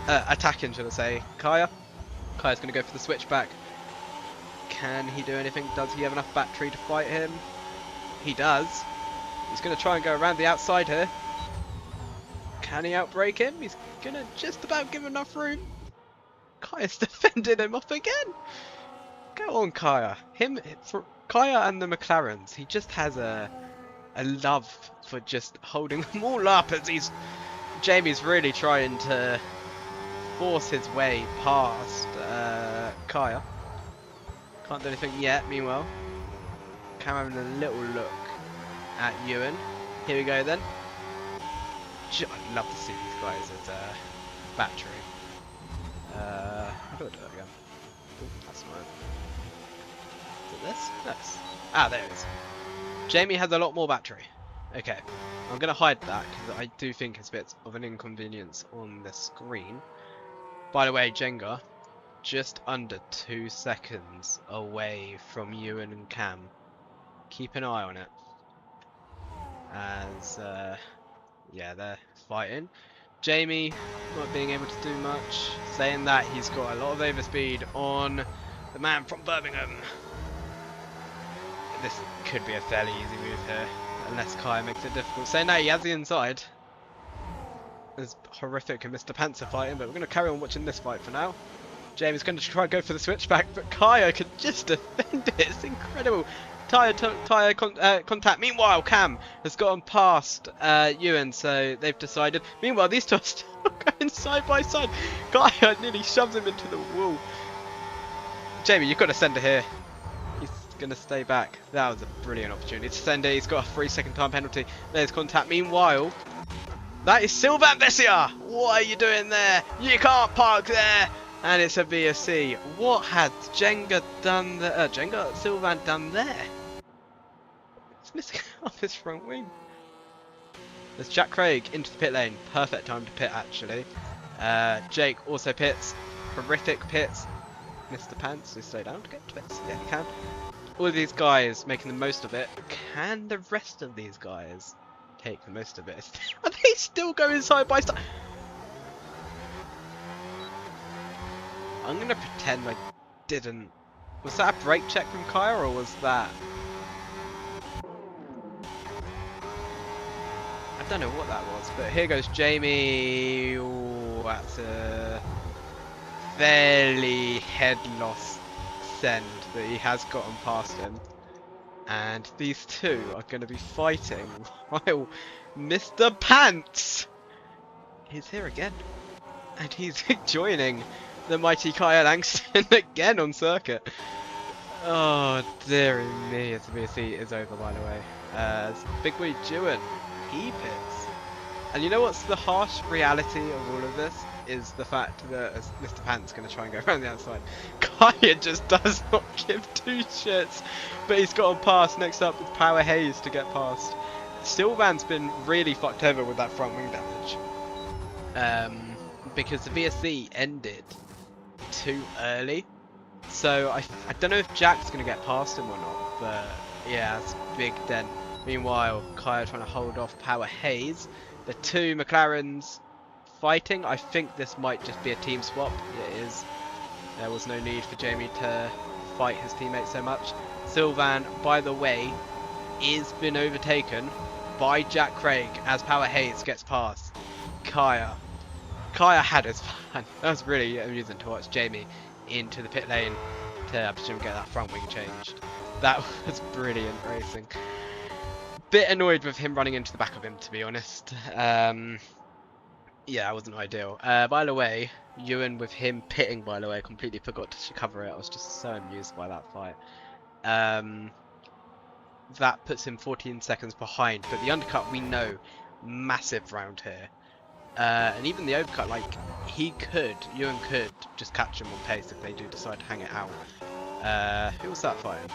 Attacking, should I say. Kaya. Kaya's going to go for the switchback. Can he do anything? Does he have enough battery to fight him? He does. He's going to try and go around the outside here. Can he outbrake him? He's going to just about give enough room. Kaya's defending him off again. Go on, Kaya. For Kaya and the McLarens, he just has a love for just holding them all up as Jamie's really trying to force his way past Kaya. Can't do anything yet. Meanwhile, Cam having a little look at Ewan. Here we go then. I'd love to see these guys as battery. How do I do it again? Ooh, that's smart. Is it this? Nice. Ah, there it is. Jamie has a lot more battery. Okay, I'm going to hide that because I do think it's a bit of an inconvenience on the screen. By the way, Jenga, just under 2 seconds away from Ewan and Cam. Keep an eye on it. As, yeah, they're fighting. Jamie not being able to do much. Saying that, he's got a lot of overspeed on the man from Birmingham. This could be a fairly easy move here, unless Kaya makes it difficult. Saying that, he has the inside. It's horrific and Mr. Panzer fighting, but we're going to carry on watching this fight for now. Jamie's going to try and go for the switchback, but Kaya could just defend it. It's incredible. Tyre contact. Meanwhile, Cam has gotten past Ewan, so they've decided. Meanwhile, these two are still going side by side. Kaya nearly shoves him into the wall. Jamie, you've got to send it here. He's going to stay back. That was a brilliant opportunity to send it. He's got a 3-second time penalty. There's contact. Meanwhile, that is Sylvain Vessia. What are you doing there? You can't park there. And it's a VSC. What had Jenga done there? Sylvain done there? It's missing off his front wing. There's Jack Craig into the pit lane. Perfect time to pit, actually. Jake also pits. Horrific pits. Mr. Pants, so slow down to get to pits. Yeah, he can. All of these guys making the most of it. Can the rest of these guys take the most of it? Are they still going side by side? I'm going to pretend I didn't. Was that a brake check from Kaya, or was that? I don't know what that was, but here goes Jamie. Ooh, that's a fairly head loss send, but he has gotten past him. And these two are going to be fighting while Mr. Pants is here again. And he's joining the mighty Kaya Langston again on circuit. Oh, dearie me, as the VSC is over, by the way. As Big Boy Jewin, he pits. And you know what's the harsh reality of all of this? Is the fact that Mr. Pants is going to try and go around the outside. Kaya just does not give two shits. But he's got on past. Next up is Power Hayes to get past. Sylvan's been really fucked over with that front wing damage. Because the VSC ended too early. So I don't know if Jack's going to get past him or not. But yeah, it's a big dent. Meanwhile, Kaya trying to hold off Power Hayes. The two McLarens fighting. I think this might just be a team swap. It is. There was no need for Jamie to fight his teammate so much. Sylvan, by the way, is been overtaken by Jack Craig as Power Hayes gets past Kaya. Kaya had his fun. That was really amusing to watch Jamie into the pit lane to, I presume, get that front wing changed. That was brilliant racing. Bit annoyed with him running into the back of him, to be honest. Yeah, it wasn't ideal. By the way, Ewan with him pitting, by the way, completely forgot to cover it. I was just so amused by that fight. That puts him 14 seconds behind, but the undercut, we know, massive round here. And even the overcut, like, Ewan could just catch him on pace if they do decide to hang it out. Who was that fighting?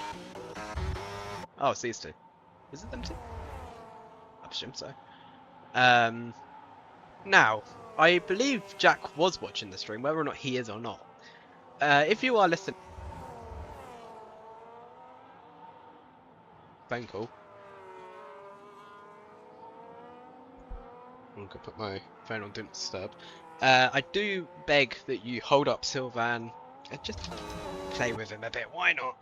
Oh, it's these two. Is it them two? I presume so. Now, I believe Jack was watching the stream, whether or not he is or not. If you are listening... Phone call. I'm gonna put my phone on Do Not Disturb. I do beg that you hold up Sylvan and just play with him a bit. Why not?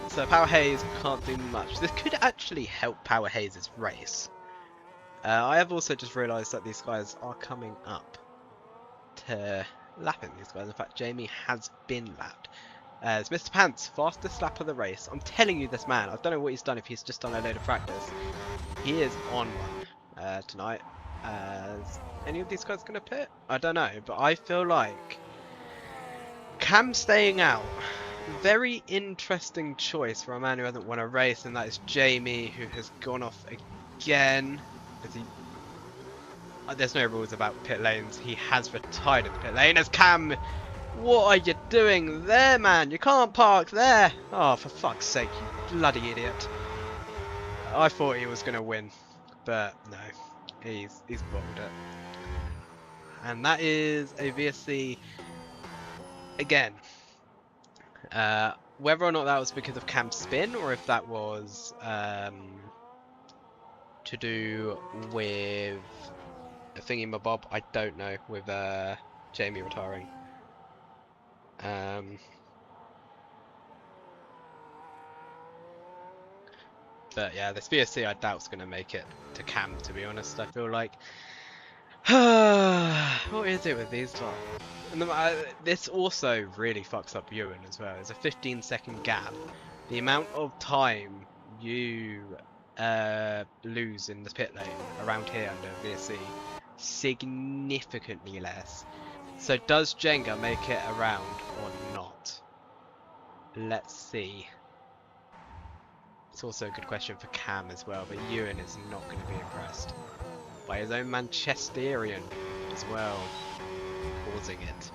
So Power Hayes can't do much. This could actually help Power Hayes' race. I have also just realised that these guys are coming up to lapping these guys. In fact, Jamie has been lapped. It's Mr. Pants, fastest lap of the race. I'm telling you, this man, I don't know what he's done, if he's just done a load of practice. He is on one tonight. Is any of these guys going to pit? I don't know, but I feel like Cam staying out. Very interesting choice for a man who hasn't won a race, and that is Jamie, who has gone off again. There's no rules about pit lanes. He has retired in the pit lane as Cam. What are you doing there, man? You can't park there. Oh, for fuck's sake, you bloody idiot. I thought he was going to win, but no. He's bottled it. And that is a VSC again. Whether or not that was because of Cam's spin, or if that was to do with a thingy-mabob, I don't know, with Jamie retiring. But yeah, this VSC I doubt is going to make it to Cam, to be honest. I feel like... what is it with these lot? And this also really fucks up Ewan as well. There's a 15-second gap. The amount of time you lose in the pit lane around here under VSC, significantly less. So does Jenga make it around or not? Let's see. It's also a good question for Cam as well, but Ewan is not going to be impressed by his own Manchesterian as well, causing it.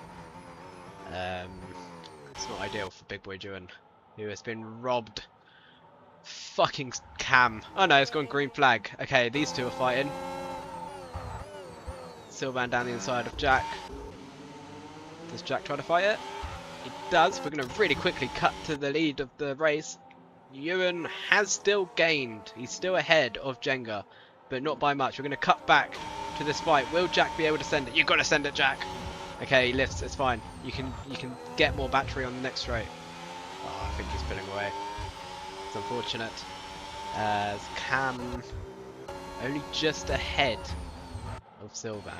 It's not ideal for Big Boy Ewan, who has been robbed. Fucking Cam. Oh no, it's gone green flag. Okay, these two are fighting. Sylvan down the inside of Jack. Does Jack try to fight it? He does. We're going to really quickly cut to the lead of the race. Ewan has still gained. He's still ahead of Jenga, but not by much. We're going to cut back to this fight. Will Jack be able to send it? You've got to send it, Jack. Okay, he lifts. It's fine. You can get more battery on the next straight. Oh, I think he's pulling away. It's unfortunate. As Cam only just ahead of Sylvan.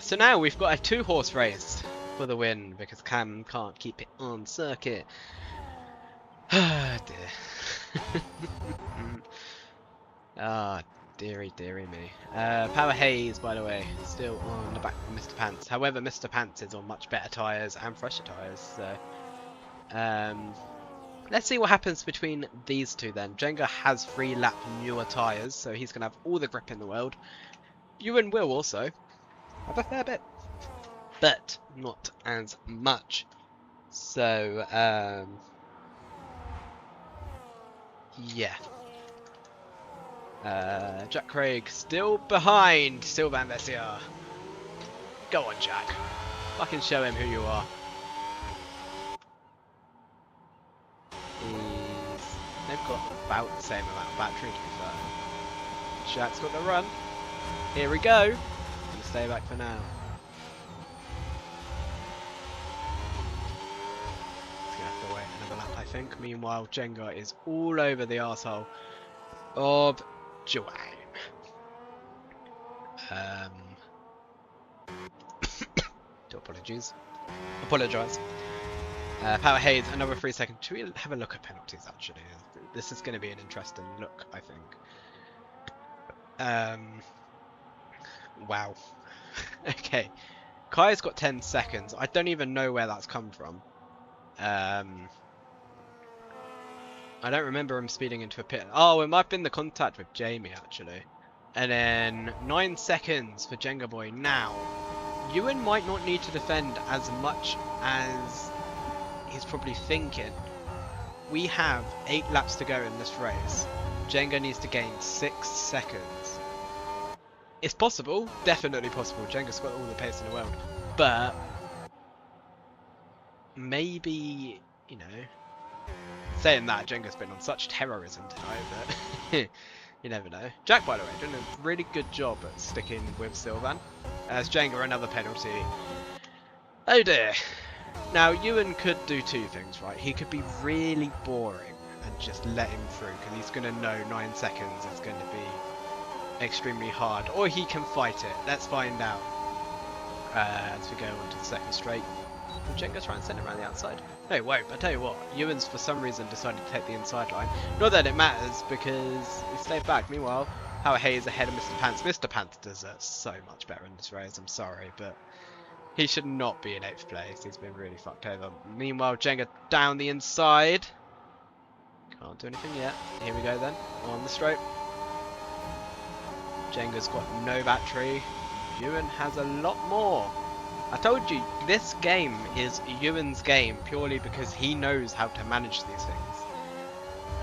So now we've got a 2-horse race for the win because Cam can't keep it on circuit. Ah, dear. Ah, dearie, dearie me. Power Hayes, by the way, still on the back of Mr. Pants. However, Mr. Pants is on much better tyres and fresher tyres, so... let's see what happens between these two then. Jenga has 3-lap newer tyres, so he's going to have all the grip in the world. Ewan will also have a fair bit, but not as much. So, yeah. Jack Craig still behind Sylvain Vessier. Go on, Jack. Fucking show him who you are. They've got about the same amount of battery, to be fair. Jack's got the run. Here we go. I'm gonna stay back for now. He's gonna have to wait another lap, I think. Meanwhile, Jenga is all over the arsehole of Joanne. Do apologise. Power Hayes, another 3 seconds. Should we have a look at penalties, actually? This is going to be an interesting look, I think. Wow. Okay. Kai's got 10 seconds. I don't even know where that's come from. I don't remember him speeding into a pit. Oh, it might have been the contact with Jamie, actually. And then 9 seconds for Jenga Boy. Now, Ewan might not need to defend as much as he's probably thinking. We have 8 laps to go in this race. Jenga needs to gain 6 seconds. It's possible, definitely possible. Jenga's got all the pace in the world. But maybe, you know, saying that, Jenga's been on such terrorism tonight that you never know. Jack, by the way, doing a really good job at sticking with Sylvain. As Jenga, another penalty. Oh dear. Now, Ewan could do 2 things, right? He could be really boring and just let him through, because he's going to know 9 seconds is going to be extremely hard. Or he can fight it. Let's find out. As we go on to the second straight. Will Jenga try and send it around the outside? No, he won't. I tell you what, Ewan's for some reason decided to take the inside line. Not that it matters, because he stayed back. Meanwhile, Power Hayes ahead of Mr. Pants. Mr. Pants deserves so much better in this race. I'm sorry, but he should not be in 8th place. He's been really fucked over. Meanwhile, Jenga down the inside. Can't do anything yet. Here we go then, on the straight. Jenga's got no battery. Ewan has a lot more. I told you, this game is Ewan's game purely because he knows how to manage these things.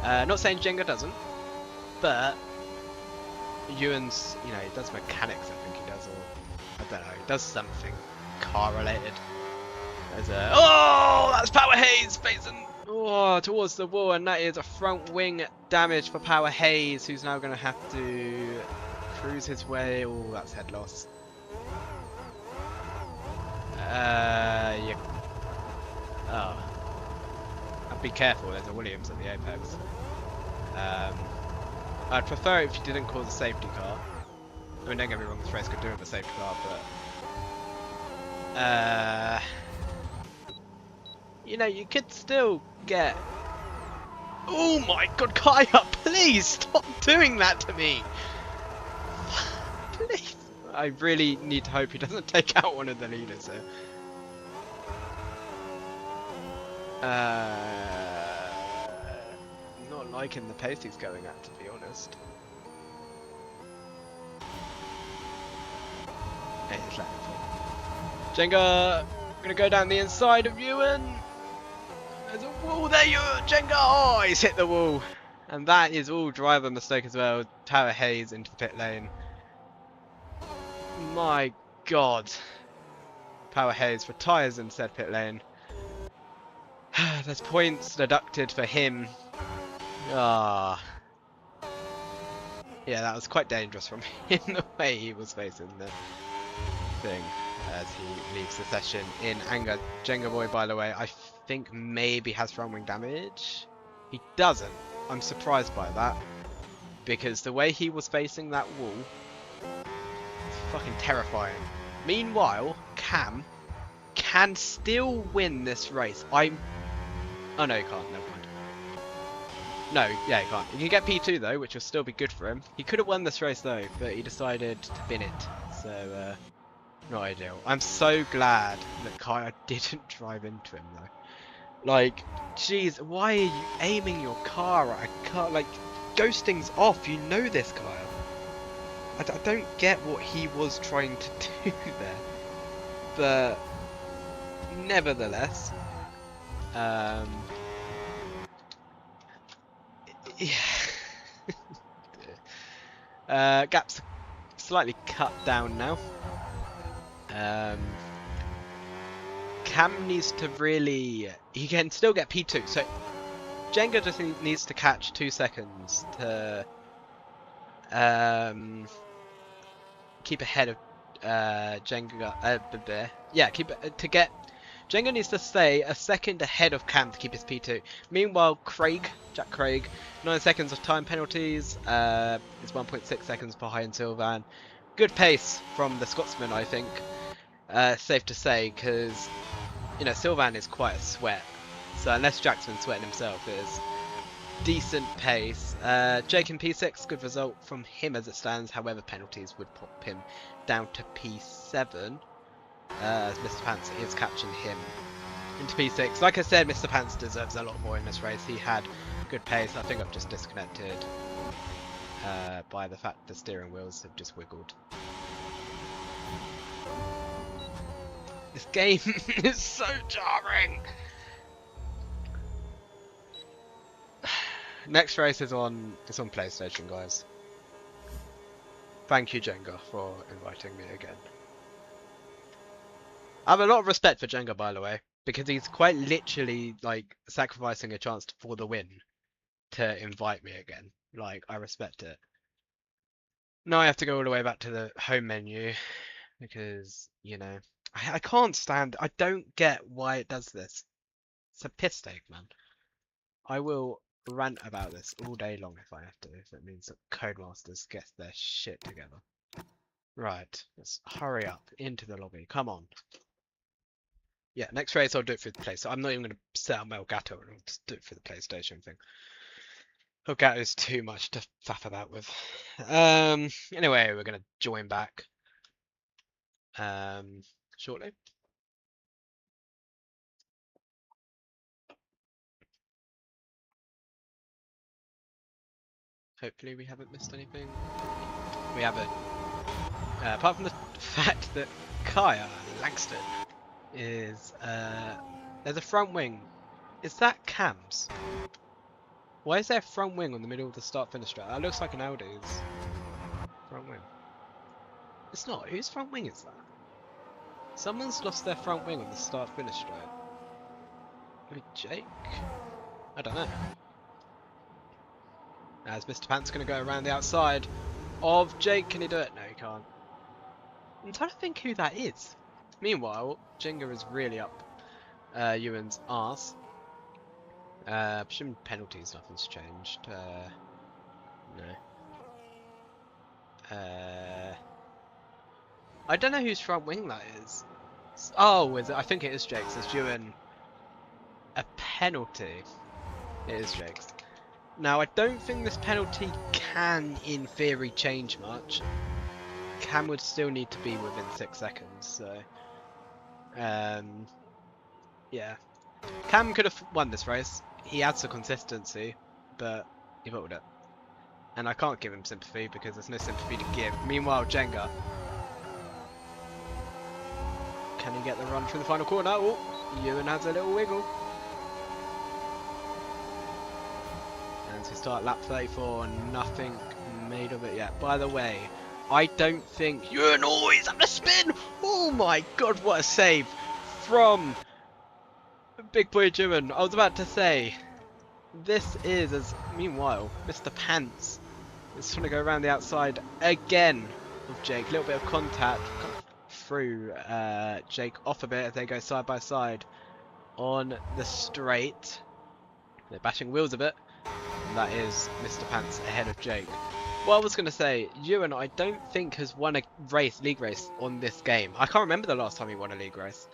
Not saying Jenga doesn't, but Ewan's, you know, he does mechanics, I think he does, or I don't know, he does something car related. There's a, oh, that's Power Hayes facing towards the wall, and that is a front wing damage for Power Hayes, who's now going to have to cruise his way. Oh, that's head loss. Yeah. Oh. Be careful, there's a Williams at the apex. I'd prefer it if you didn't cause a safety car. I mean, don't get me wrong, this race could do with a safety car, but you know, you could still get... Oh my god, Kaya, please stop doing that to me! Please! I really need to hope he doesn't take out one of the leaders here. Not liking the pace he's going at, to be honest. Hey, it's letting him fall. Jenga gonna go down the inside of Ewan. There's a wall there, Jenga! Oh, he's hit the wall. And that is all driver mistake as well. Power Hayes into the pit lane. My god. Power Hayes retires in said pit lane. There's points deducted for him. Ah. Yeah, that was quite dangerous from him, the way he was facing the thing as he leaves the session in anger. Jenga Boy, by the way, I think maybe has front wing damage. He doesn't. I'm surprised by that, because the way he was facing that wall, fucking terrifying. Meanwhile, Cam can still win this race. Oh no, he can't. Never mind. No, yeah, he can't. He can get P2 though, which will still be good for him. He could have won this race though, but he decided to bin it. So, not ideal. I'm so glad that Kaya didn't drive into him though. Like, jeez, why are you aiming your car at a car? Like, ghosting's off. You know this, Kaya. I don't get what he was trying to do there. But, nevertheless, yeah. Gap's slightly cut down now. Cam needs to really... He can still get P2. So Jenga just needs to catch 2 seconds to keep ahead of Jenga. Yeah, to get... Jenga needs to stay a second ahead of Cam to keep his P2. Meanwhile, Jack Craig, 9 seconds of time penalties. Is 1.6 seconds behind Sylvain. Good pace from the Scotsman, I think. Safe to say, because you know Sylvain is quite a sweat. So unless Jack's been sweating himself, it is decent pace. Jake in P6, good result from him as it stands. However, penalties would pop him down to P7. As Mr. Pants is catching him into P6. Like I said, Mr. Pants deserves a lot more in this race. He had good pace. I think I've just disconnected by the fact the steering wheels have just wiggled. This game is so jarring. Next race is on PlayStation, guys. Thank you, Jenga, for inviting me again. I have a lot of respect for Jenga, by the way, because he's quite literally like sacrificing a chance for the win to invite me again. Like, I respect it. Now I have to go all the way back to the home menu because, you know, I can't stand. I don't get why it does this. It's a piss take, man. I will rant about this all day long if I have to, if it means that Codemasters get their shit together. Right, let's hurry up into the lobby. Come on. Yeah, next race I'll do it through the place. So I'm not even going to set up my Elgato and I'll just do it for the PlayStation thing. Elgato is too much to faff about with. Anyway, we're going to join back shortly. Hopefully we haven't missed anything. We haven't. Apart from the fact that Kaya Langston is there's a front wing. Is that Cam's? Why is there a front wing on the middle of the start-finish straight? That looks like an Audi's front wing. It's not. Whose front wing is that? Someone's lost their front wing on the start-finish straight. Maybe Jake? I don't know. As Mr. Pants going to go around the outside of Jake. Can he do it? No, he can't. I'm trying to think who that is. Meanwhile, Jenga is really up Ewan's arse. Presume penalties, nothing's changed. No. I don't know whose front wing that is. Oh, is it? I think it is Jake's. It's Ewan a penalty. It is Jake's. Now, I don't think this penalty can, in theory, change much. Cam would still need to be within 6 seconds, so... yeah. Cam could have won this race. He adds the consistency, but he bottled it. And I can't give him sympathy because there's no sympathy to give. Meanwhile, Jenga. Can he get the run through the final corner? Oh, Ewan has a little wiggle. And to start lap 34, nothing made of it yet. By the way, I don't think Ewan always having a spin. Oh my god, what a save from Big Boy Ewan. I was about to say, this is as meanwhile, Mr. Pants is trying to go around the outside again with Jake. A little bit of contact through Jake off a bit as they go side by side on the straight. They're bashing wheels a bit. And that is Mr. Pants ahead of Jake. What I was going to say, Ewan, I don't think has won a league race on this game. I can't remember the last time he won a league race.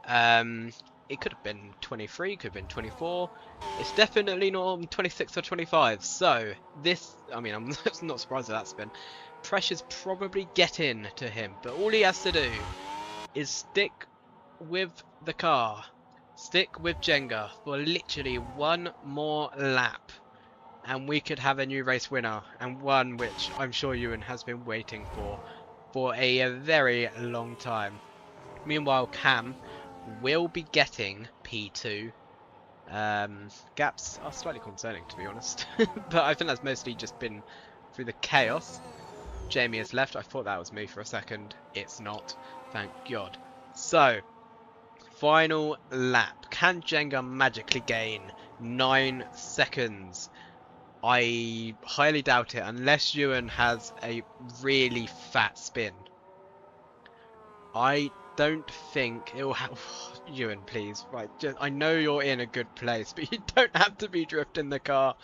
It could have been 23, could have been 24. It's definitely not 26 or 25. So this, I mean, I'm not surprised at that spin. Pressure's probably getting to him, but all he has to do is stick with the car, stick with Jenga for literally one more lap, and we could have a new race winner, and one which I'm sure Ewan has been waiting for a very long time. Meanwhile, Cam will be getting P2. Gaps are slightly concerning, to be honest, but I think that's mostly just been through the chaos. Jamie has left. I thought that was me for a second. It's not. Thank God. So, final lap. Can Jenga magically gain 9 seconds? I highly doubt it, unless Ewan has a really fat spin. I don't think it will have... Ewan, please. Right, I know you're in a good place, but you don't have to be drifting the car.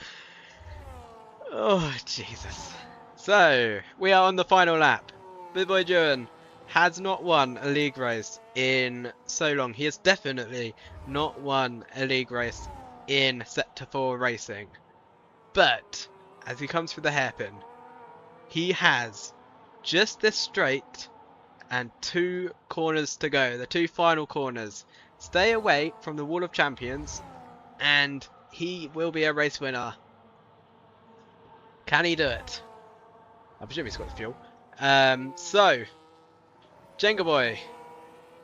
Oh, Jesus. So, we are on the final lap. Big Boy Ewan has not won a league race in so long. He has definitely not won a league race in Sector 4 racing. But, as he comes through the hairpin, he has just this straight and 2 corners to go. The 2 final corners. Stay away from the Wall of Champions, and he will be a race winner. Can he do it? I presume he's got the fuel. So, Jenga Boy,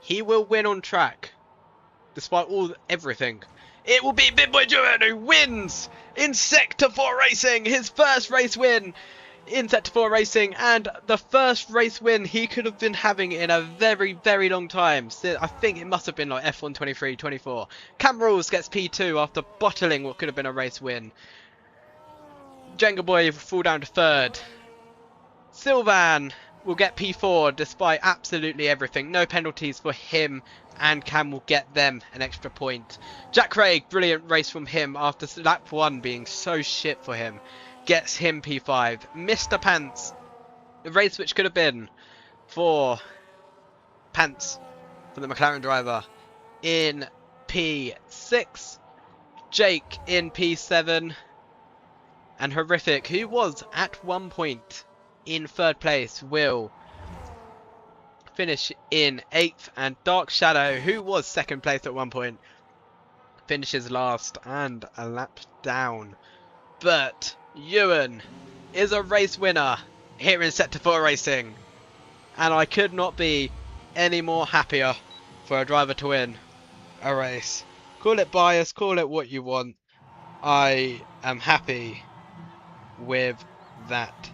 he will win on track, despite everything. It will be Big Boy Ewan who wins in Sector 4 Racing, his first race win in Sector 4 Racing, and the first race win he could have been having in a very, very long time. So I think it must have been like F1 23, 24. Cam Rules gets P2 after bottling what could have been a race win. Jenga Boy will fall down to 3rd. Sylvan will get P4 despite absolutely everything. No penalties for him, and Cam will get them an extra point. Jack Craig, brilliant race from him after lap 1 being so shit for him. Gets him P5. Mr. Pants, the race which could have been for Pants, for the McLaren driver, in P6. Jake in P7. And Horrific, who was at one point in 3rd place, will finish in 8th. And Dark Shadow, who was 2nd place at one point, finishes last and a lap down. But Ewan is a race winner here in Sector 4 Racing, and I could not be any more happier for a driver to win a race. Call it bias, call it what you want. I am happy with that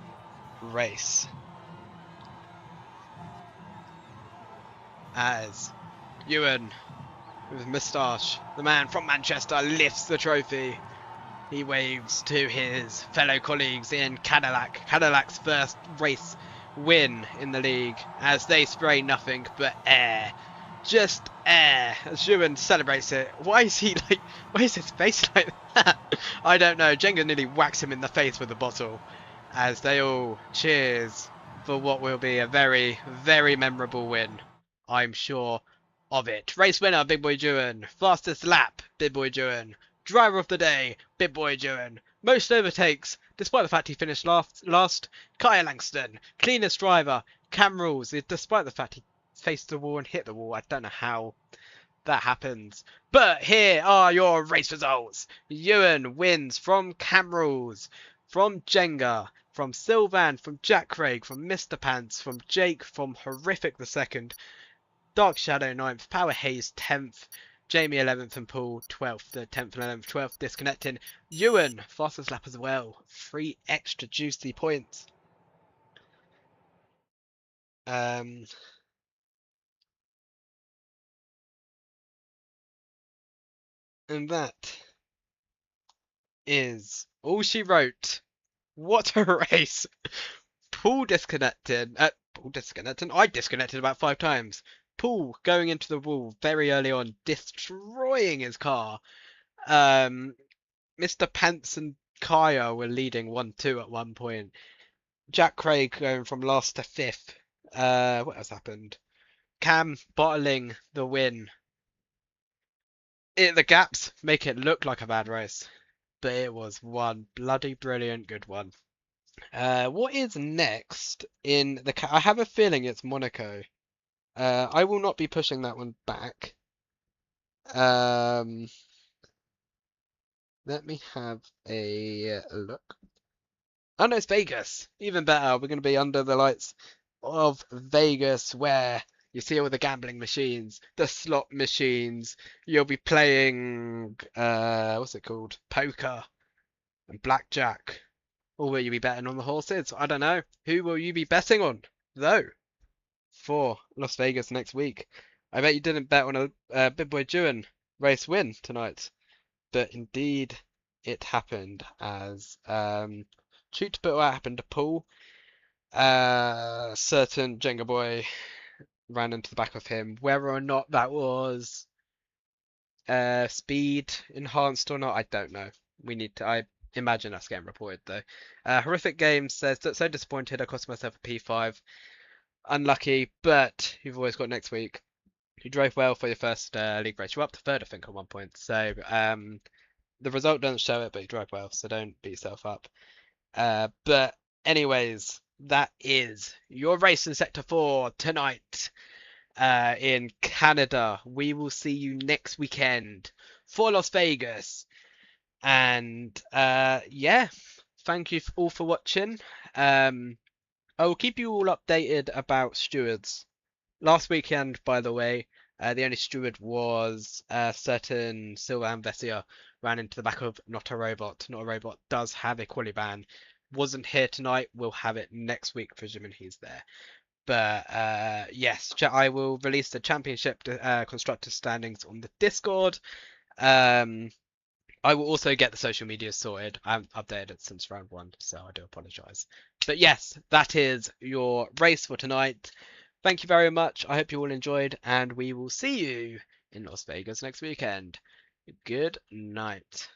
race. As Ewan, with moustache, the man from Manchester, lifts the trophy. He waves to his fellow colleagues in Cadillac. Cadillac's first race win in the league, as they spray nothing but air. Just air. As Ewan celebrates it. Why is his face like that? I don't know. Jenga nearly whacks him in the face with the bottle, as they all cheers for what will be a very, very memorable win. I'm sure of it. Race winner, Big Boy Ewan. Fastest lap, Big Boy Ewan. Driver of the day, Big Boy Ewan. Most overtakes, despite the fact he finished last, Kaya Langston. Cleanest driver, Cam Rules, despite the fact he faced the wall and hit the wall. I don't know how that happens. But here are your race results. Ewan wins from Cam Rules, from Jenga, from Sylvan, from Jack Craig, from Mr. Pants, from Jake, from Horrific the 2nd, Dark Shadow 9th, Power Haze 10th, Jamie 11th, and Paul 12th. The 10th and 11th, 12th disconnecting. Ewan, fastest lap as well. 3 extra juicy points. And that is all she wrote. What a race. Paul disconnected. Paul disconnected. I disconnected about 5 times. Paul going into the wall very early on, destroying his car. Mr. Pants and Kaya were leading 1-2 at one point. Jack Craig going from last to 5th. What else happened? Cam bottling the win The gaps make it look like a bad race, but it was one bloody brilliant good one. What is next in the? I have a feeling it's Monaco. I will not be pushing that one back. Um, Let me have a look. Oh no, it's Vegas. Even better. We're going to be under the lights of Vegas, where you see all the gambling machines, the slot machines. You'll be playing, what's it called? Poker and blackjack. Or will you be betting on the horses? I don't know. Who will you be betting on, though, for Las Vegas next week? I bet you didn't bet on a Big Boy Juan race win tonight, but indeed it happened as shoot to put what happened to Paul. Certain Jenga Boy ran into the back of him. Whether or not that was speed enhanced or not, I don't know. We need to. I imagine that's getting reported though. Horrific Game says so disappointed. I cost myself a P5. Unlucky, but you've always got next week. You drove well for your first league race. You're up to third, I think, at one point. So the result doesn't show it, but you drove well, so don't beat yourself up. But anyways, that is your race in Sector 4 tonight in Canada. We will see you next weekend for Las Vegas. And yeah, thank you all for watching. I will keep you all updated about stewards. Last weekend, by the way, the only steward was certain Sylvain Vessier ran into the back of Not a Robot. Not a Robot does have a quali ban. Wasn't here tonight. We'll have it next week, presuming he's there. But yes, I will release the championship constructor standings on the Discord. I will also get the social media sorted. I haven't updated it since round 1, so I do apologise. But yes, that is your race for tonight. Thank you very much. I hope you all enjoyed, and we will see you in Las Vegas next weekend. Good night.